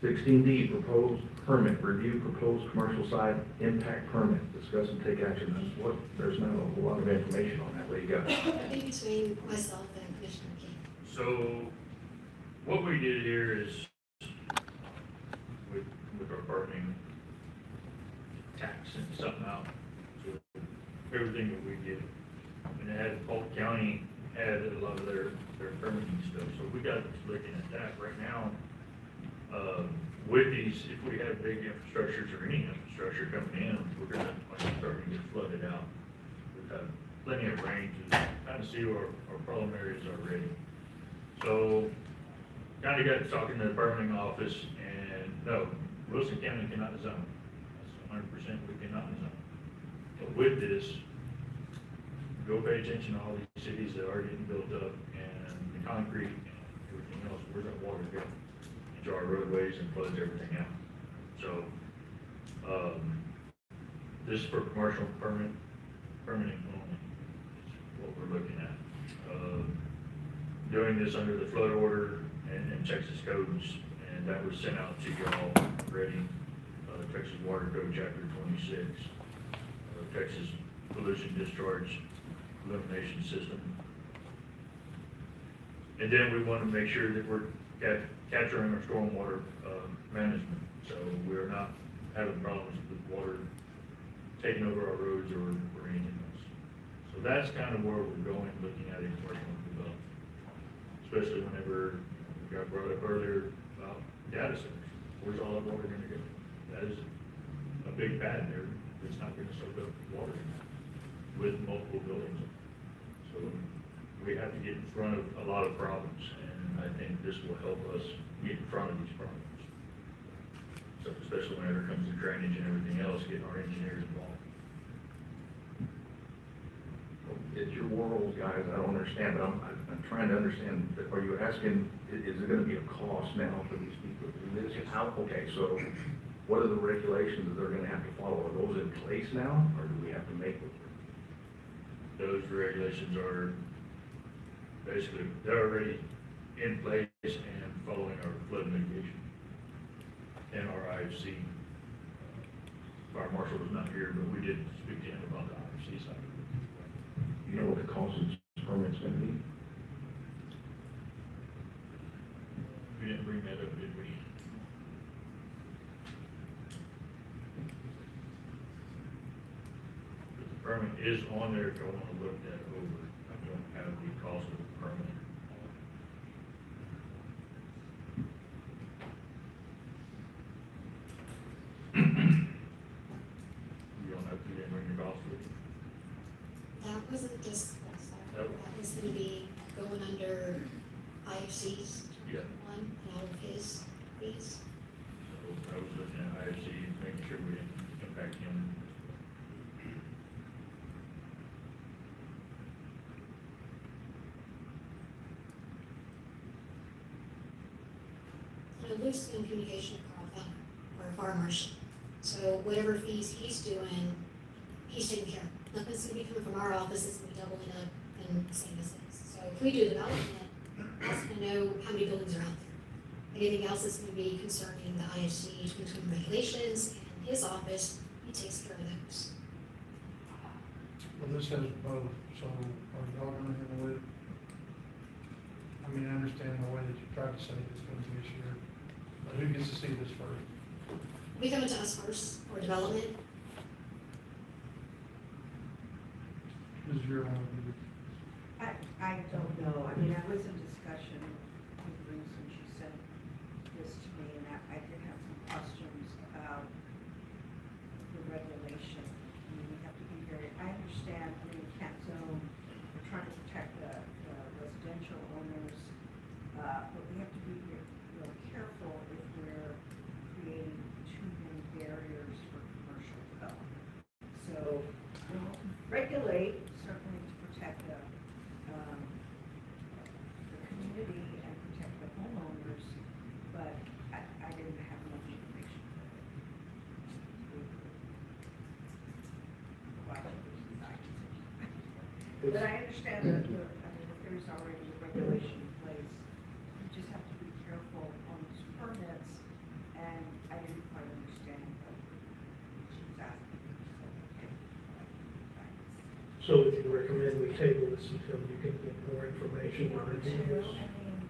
Speaker 1: 16D, proposed permit, review proposed commercial site impact permit, discuss and take action. That's what, there's not a lot of information on that, what you got?
Speaker 10: In between myself and Commissioner King.
Speaker 12: So, what we did here is, with our parking tax and something out, so everything that we did. And it had, Polk County had a lot of their permitting stuff, so we got looking at that right now. With these, if we have big infrastructures or any infrastructure coming in, we're gonna start to get flooded out. We've had plenty of rain to kind of see where our problem areas are already. So, kind of got talking to the permitting office, and no, Wilson County cannot zone. That's 100% we cannot zone. But with this, go pay attention to all these cities that are getting built up, and the concrete and everything else, where's that water go? Into our roadways and floods everything out. So, this is for commercial permitting only, is what we're looking at. Doing this under the flood order and Texas codes, and that was sent out to y'all already. Texas Water Code Chapter 26, Texas Pollution Discharge Elimination System. And then we want to make sure that we're capturing our stormwater management, so we're not having problems with water taking over our roads or anything else. So that's kind of where we're going, looking at a commercial development, especially whenever we got brought up earlier about data centers. Where's all that water going to go? That is a big pad there. It's not going to soak up water with multiple buildings. So we have to get in front of a lot of problems, and I think this will help us get in front of these problems. So especially whenever it comes to drainage and everything else, getting our engineers involved.
Speaker 1: It's your world, guys, I don't understand, but I'm trying to understand, are you asking, is it gonna be a cost now for these people to do this? How, okay, so what are the regulations that they're gonna have to follow? Are those in place now, or do we have to make them?
Speaker 12: Those regulations are basically, they're already in place and following our flood mitigation and our IFC. Fire marshal was not here, but we did speak to him about the IFC side.
Speaker 1: You know what the cost of this permit's gonna be?
Speaker 12: We didn't bring that up, did we? But the permit is on there if you want to look that over. I don't have the cost of the permit. You don't have to, you didn't bring your cost with you.
Speaker 10: That wasn't just,
Speaker 12: Nope.
Speaker 10: that was gonna be going under IFC's
Speaker 12: Yeah.
Speaker 10: one, and all of his fees.
Speaker 12: So I was looking at IFC, making sure we didn't impact him.
Speaker 10: And I'm loosely in communication with Carl Fenner, our fire marshal. So whatever fees he's doing, he's taking care of. Nothing's gonna be coming from our office, it's gonna be doubling up and same as his. So if we do development, that's gonna know how many buildings are out there. Anything else that's gonna be concerning the IFC, between regulations and his office, he takes care of those.
Speaker 5: Well, this has both, so are y'all gonna handle it? I mean, I understand the way that you tried to say it's gonna be this year, but who gets to see this first?
Speaker 10: We come to us first for development.
Speaker 5: Is your one of you?
Speaker 9: I don't know, I mean, I was in discussion with Bruce when she sent this to me, and I did have some questions about the regulation. I mean, we have to be very, I understand, I mean, we can't zone, we're trying to protect the residential owners, but we have to be real careful if we're creating too many barriers for commercial development. So, we'll regulate certainly to protect the community and protect the homeowners, but I didn't have enough information for it. But I understand that, I mean, if there's already a regulation in place, you just have to be careful on those permits, and I didn't quite understand what she was asking.
Speaker 13: So would you recommend we table this until you can get more information on it?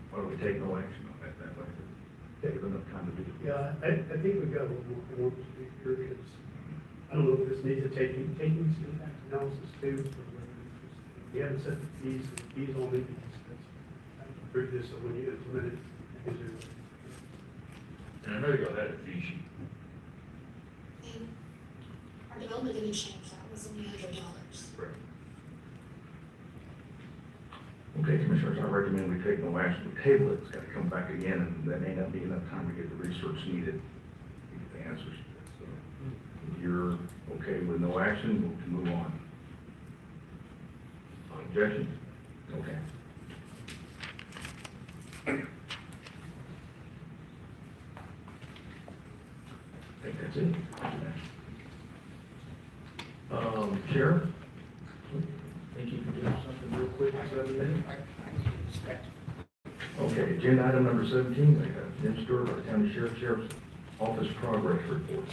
Speaker 1: Why don't we take no action on that way? Take enough time to do it.
Speaker 8: Yeah, I think we've got a little more form to do here, because I don't know if this needs a taking some impact analysis too, or whether it's just, we haven't set the fees, and the fees on the fees, I can prove this, so when you implement it, is there?
Speaker 12: And I know y'all had a fee sheet.
Speaker 14: And our development didn't change, that was only $100.
Speaker 12: Correct.
Speaker 1: Okay, Commissioners, I recommend we take no action, we table it, it's gotta come back again, and that may not be enough time to get the research needed to get the answers. So, if you're okay with no action, we can move on. Objections? Okay. I think that's it. Sheriff? Think you can do something real quick, this other thing? Okay, agenda item number 17, we have Jim Stewart, our county sheriff's office progress report.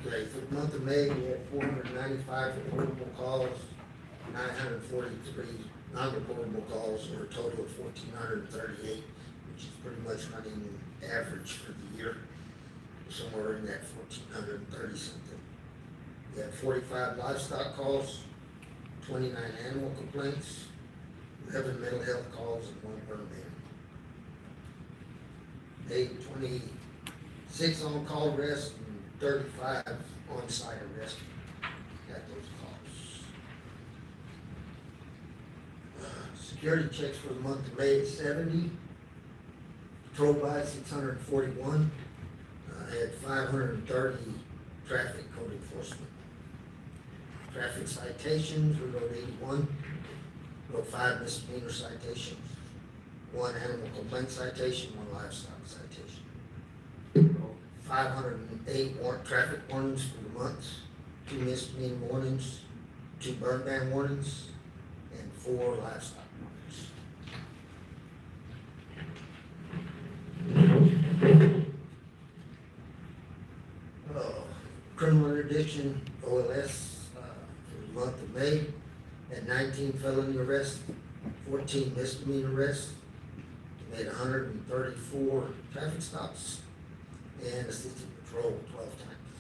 Speaker 11: Okay, for the month of May, we had 495 reportable calls, 943 non-reportable calls, or a total of 1,438, which is pretty much running average for the year, somewhere in that 1,430 something. We had 45 livestock calls, 29 animal complaints, 11 mental health calls, and 1 burn ban. Made 26 on-call arrests and 35 on-site arrests. Got those calls. Security checks for the month of May at 70. Patrol by 641. Had 530 traffic code enforcement. Traffic citations, we wrote 81. Wrote 5 misdemeanor citations. 1 animal complaint citation, 1 livestock citation. 508 traffic warnings for the month, 2 misdemeanor warnings, 2 burn ban warnings, and 4 livestock warnings. Criminal interdiction, OLS, for the month of May, had 19 felony arrests, 14 misdemeanor arrests, made 134 traffic stops, and assisted patrol 12 times.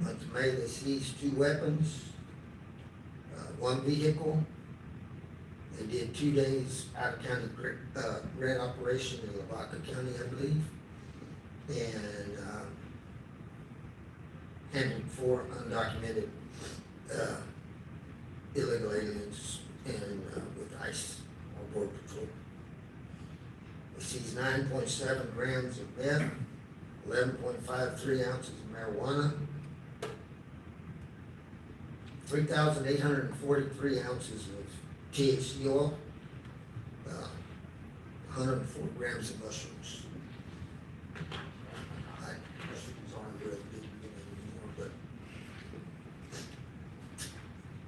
Speaker 11: Month of May, they seized 2 weapons, 1 vehicle. They did 2 days out of county grant operation in Lavaca County, I believe, and handled 4 undocumented illegal aliens and with ICE or Border Patrol. We seized 9.7 grams of meth, 11.53 ounces of marijuana, 3,843 ounces of THC oil, 104 grams of mushrooms. Mushrooms aren't real big anymore, but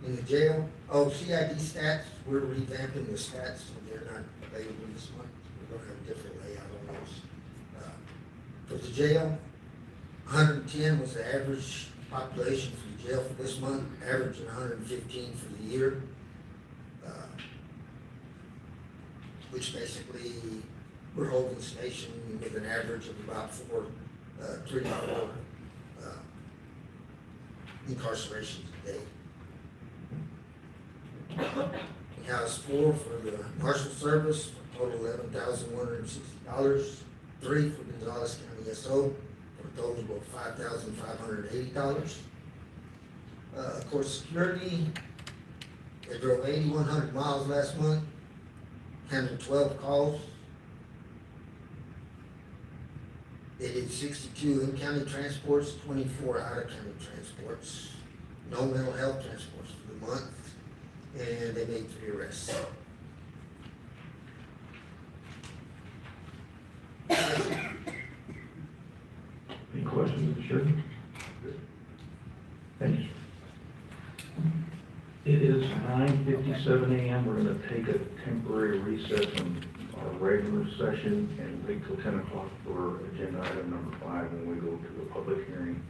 Speaker 11: in the jail, CID stats, we're revamping the stats, so they're not available this month. We're gonna have a different layout on those. For the jail, 110 was the average population for the jail for this month, averaging 115 for the year. Which basically, we're holding the station with an average of about 3 to 4 incarceration today. We house 4 for the marshal service, for a total $11,160, 3 for the Dallas County SO, for a total of $5,580. Of course, security, they drove 8,100 miles last month, handled 12 calls. They did 62 in-county transports, 24 out-of-county transports, no mental health transports for the month, and they made 3 arrests.
Speaker 1: Any questions of the sheriff? Thank you. It is 9:57 a.m. We're gonna take a temporary recess from our regular session and wait till 10 o'clock for agenda item number 5 when we go to the public hearing.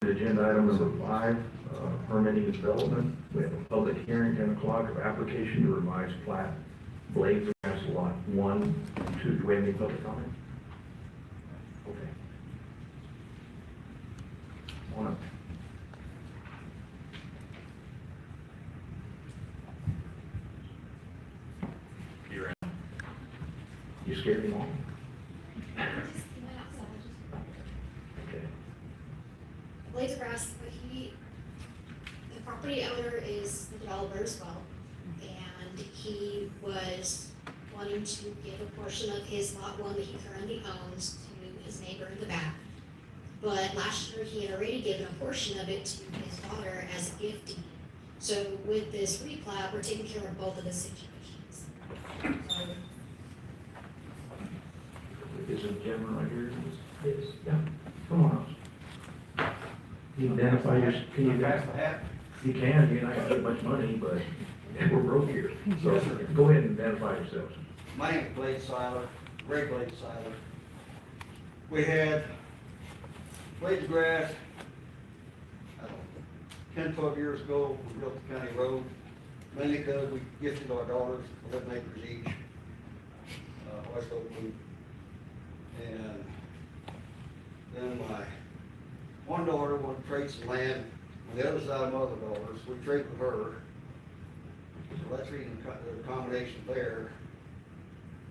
Speaker 1: Agenda item number 5, permitting development. We have a public hearing, 10 o'clock, of application to revise plat Blades Grass Lot 1 and 2. Do we have any public comment? Okay. Come on up.
Speaker 12: You're in.
Speaker 1: You scared him off?
Speaker 14: He went outside.
Speaker 1: Okay.
Speaker 14: Blades of Grass, but the property owner is the developer as well. And he was wanting to give a portion of his lot 1 that he currently owns to his neighbor in the back. But last year, he had already given a portion of it to his daughter as a gift deed. So with this replat, we're taking care of both of the situations. So
Speaker 1: Is it Jim right here?
Speaker 13: Yes.
Speaker 1: Yeah. Come on up. You identify your, can you pass the hat? You can, you're not gonna get much money, but we're broke here. So go ahead and identify yourselves.
Speaker 15: My name is Blade Seiler, Ray Blade Seiler. We had blades of grass, I don't know, 10, 12 years ago, we built the county road, mainly because we gifted our daughters 11 acres each, West Oakland. And then my one daughter wanted to trade some land on the other side of my other daughters, we traded with her. So that's the reason the combination there.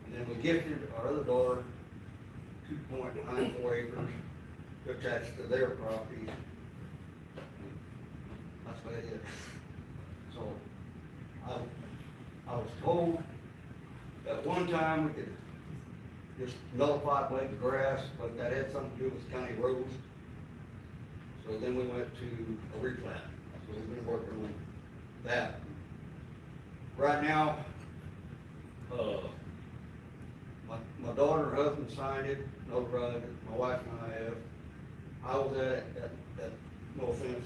Speaker 15: And then we gifted our other daughter 2.94 acres attached to their property. That's what it is. So I was told at one time we could just nullify blades of grass, but that had something to do with county roads. So then we went to a replat. So we've been working on that. Right now, my daughter and husband signed it, notarized it, my wife and I have. I was at no offense,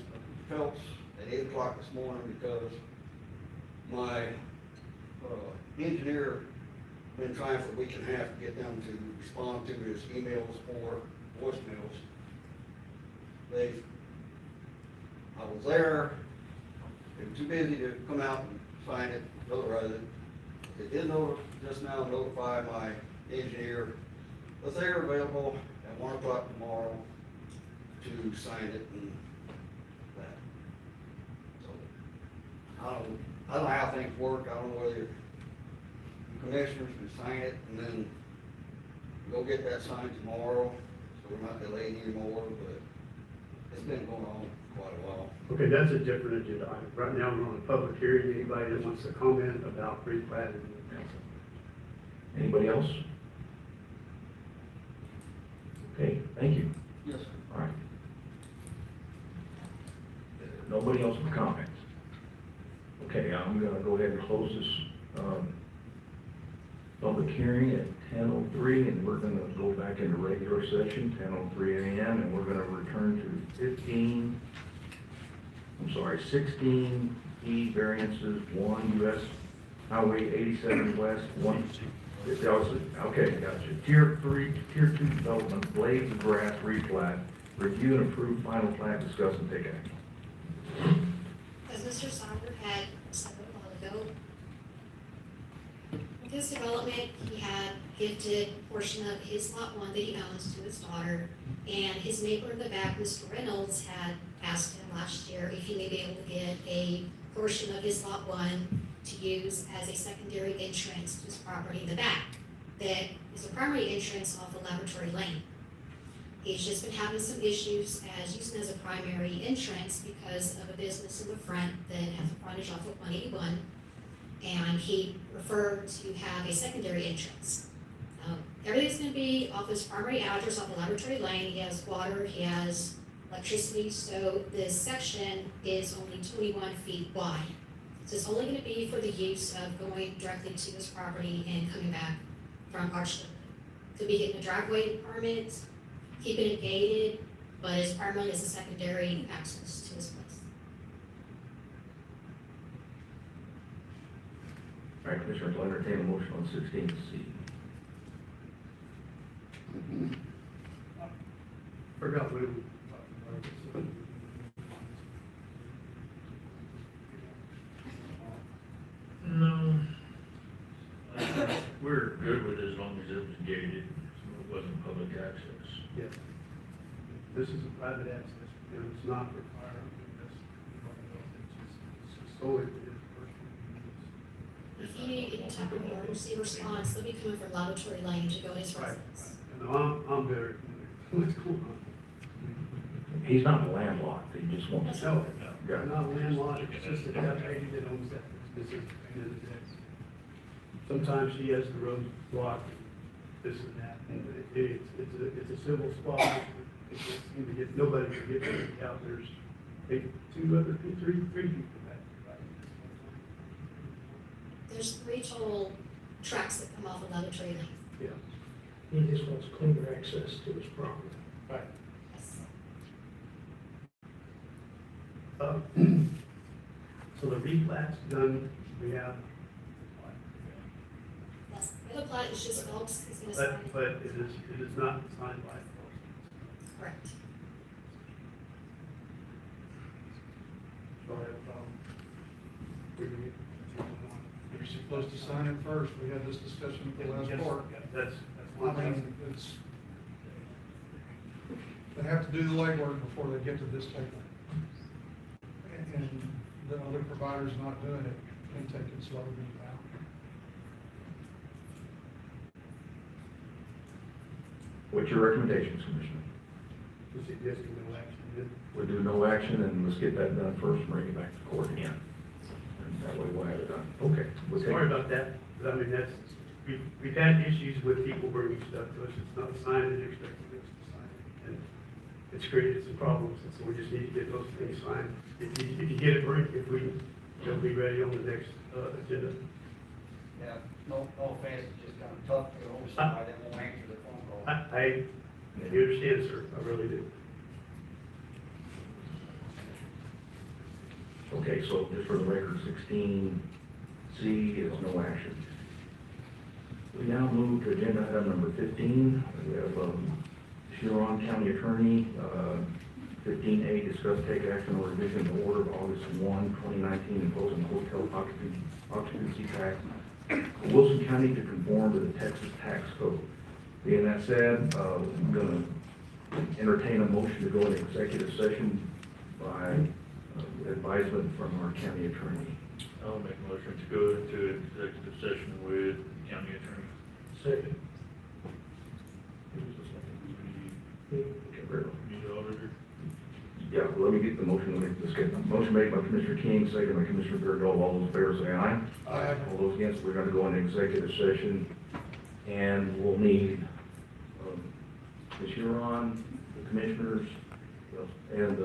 Speaker 15: Phelps at 8 o'clock this morning because my engineer been trying for a week and a half to get them to respond to his emails or voicemails. I was there, they were too busy to come out and sign it, notarize it. They did just now notify my engineer that they are available at 1 o'clock tomorrow to sign it and that. So, I don't know how things work, I don't know whether the commissioners can sign it and then go get that signed tomorrow, so we're not delayed anymore, but it's been going on quite a while.
Speaker 8: Okay, that's a different agenda item. Right now, we're on a public hearing. Anybody that wants to comment about replat?
Speaker 1: Anybody else? Okay, thank you.
Speaker 15: Yes, sir.
Speaker 1: All right. Nobody else with comments? Okay, I'm gonna go ahead and close this, public hearing at 10:03, and we're gonna go back into regular session, 10:03 a.m., and we're gonna return to 16 E variances, 1 US Highway 87 West, 1, okay, gotcha. Tier 2 development, blades of grass replat, review and approve final plat, discuss and take action.
Speaker 14: As Mr. Sauber had said a while ago, with this development, he had gifted a portion of his lot 1 that he owns to his daughter, and his neighbor in the back, Mr. Reynolds, had asked him last year if he may be able to get a portion of his lot 1 to use as a secondary entrance to his property in the back. That is a primary entrance off of Laboratory Lane. He's just been having some issues as using as a primary entrance because of a business in the front that has a frontage off of 181. And he preferred to have a secondary entrance. Everything's gonna be off his primary address off of Laboratory Lane. He has water, he has electricity, so this section is only 21 feet wide. So it's only gonna be for the use of going directly to his property and coming back from Archland. Could be getting a driveway permit, keeping it gated, but his primary is a secondary access to his place.
Speaker 1: All right, Commissioners, I'll entertain a motion on 16C.
Speaker 8: Forgot what it was.
Speaker 12: No. We're good with it as long as it was gated, so it wasn't public access.
Speaker 8: Yeah. This is a private access, and it's not required. It's just solely for his personal use.
Speaker 14: If you need any type of emergency response, they'll be coming from Laboratory Lane to go to his
Speaker 8: Right,
Speaker 14: residence.
Speaker 8: right. And I'm very familiar with what's going on.
Speaker 1: He's not landlocked, he just wants to.
Speaker 8: No,
Speaker 1: Got it.
Speaker 8: not landlocked, it's just a lady that owns that business. Sometimes she has the road blocked, this and that, and it's a civil spot. It just seems to get, nobody can get out, there's three people back.
Speaker 14: There's 3 total tracks that come off of Laboratory Lane.
Speaker 8: Yeah.
Speaker 13: He just wants cleaner access to his property.
Speaker 8: Right.
Speaker 14: Yes.
Speaker 8: So the replat's done, we have,
Speaker 14: Yes, The plat is just Phelps is gonna sign
Speaker 8: But
Speaker 14: it.
Speaker 8: it is not signed by.
Speaker 14: Correct.
Speaker 5: So I have a problem. You're supposed to sign it first. We had this discussion at the last part.
Speaker 8: That's
Speaker 5: I mean, it's, they have to do the legwork before they get to this table. And the other provider's not doing it, they take it slow to be down.
Speaker 1: What's your recommendations, Commissioner?
Speaker 8: We're suggesting no action.
Speaker 1: We'll do no action and let's get that done first and bring it back to court again. And that way we'll have it done. Okay. We'll take-
Speaker 8: Sorry about that, but I mean, we've had issues with people bringing stuff to us, it's not signed and expecting us to sign it. And it's created some problems, and so we just need to get those things signed. If you get it, Rick, they'll be ready on the next, agenda.
Speaker 15: Yeah, no offense, it's just kind of tough to get hold of somebody that won't answer the phone call.
Speaker 8: I understand, sir, I really do.
Speaker 1: Okay, so just for the record, 16C is no action. We now move to agenda item number 15. We have Huron County Attorney, 15A, discuss take action on revision of order of August 1, 2019, imposing hotel occupancy tax for Wilson County to conform to the Texas tax code. Being that said, I'm going to entertain a motion to go into executive session by advisement from our county attorney.
Speaker 12: I'll make a motion to go into executive session with the county attorney.
Speaker 13: Second.
Speaker 1: Okay, very well.
Speaker 12: Need the auditor?
Speaker 1: Yeah, let me get the motion, let's get the motion made by Commissioner King, second by Commissioner Beardall. All those in favor say aye.
Speaker 5: Aye.
Speaker 1: All those against, we're gonna go into executive session, and we'll need, Ms. Huron, the commissioners, and,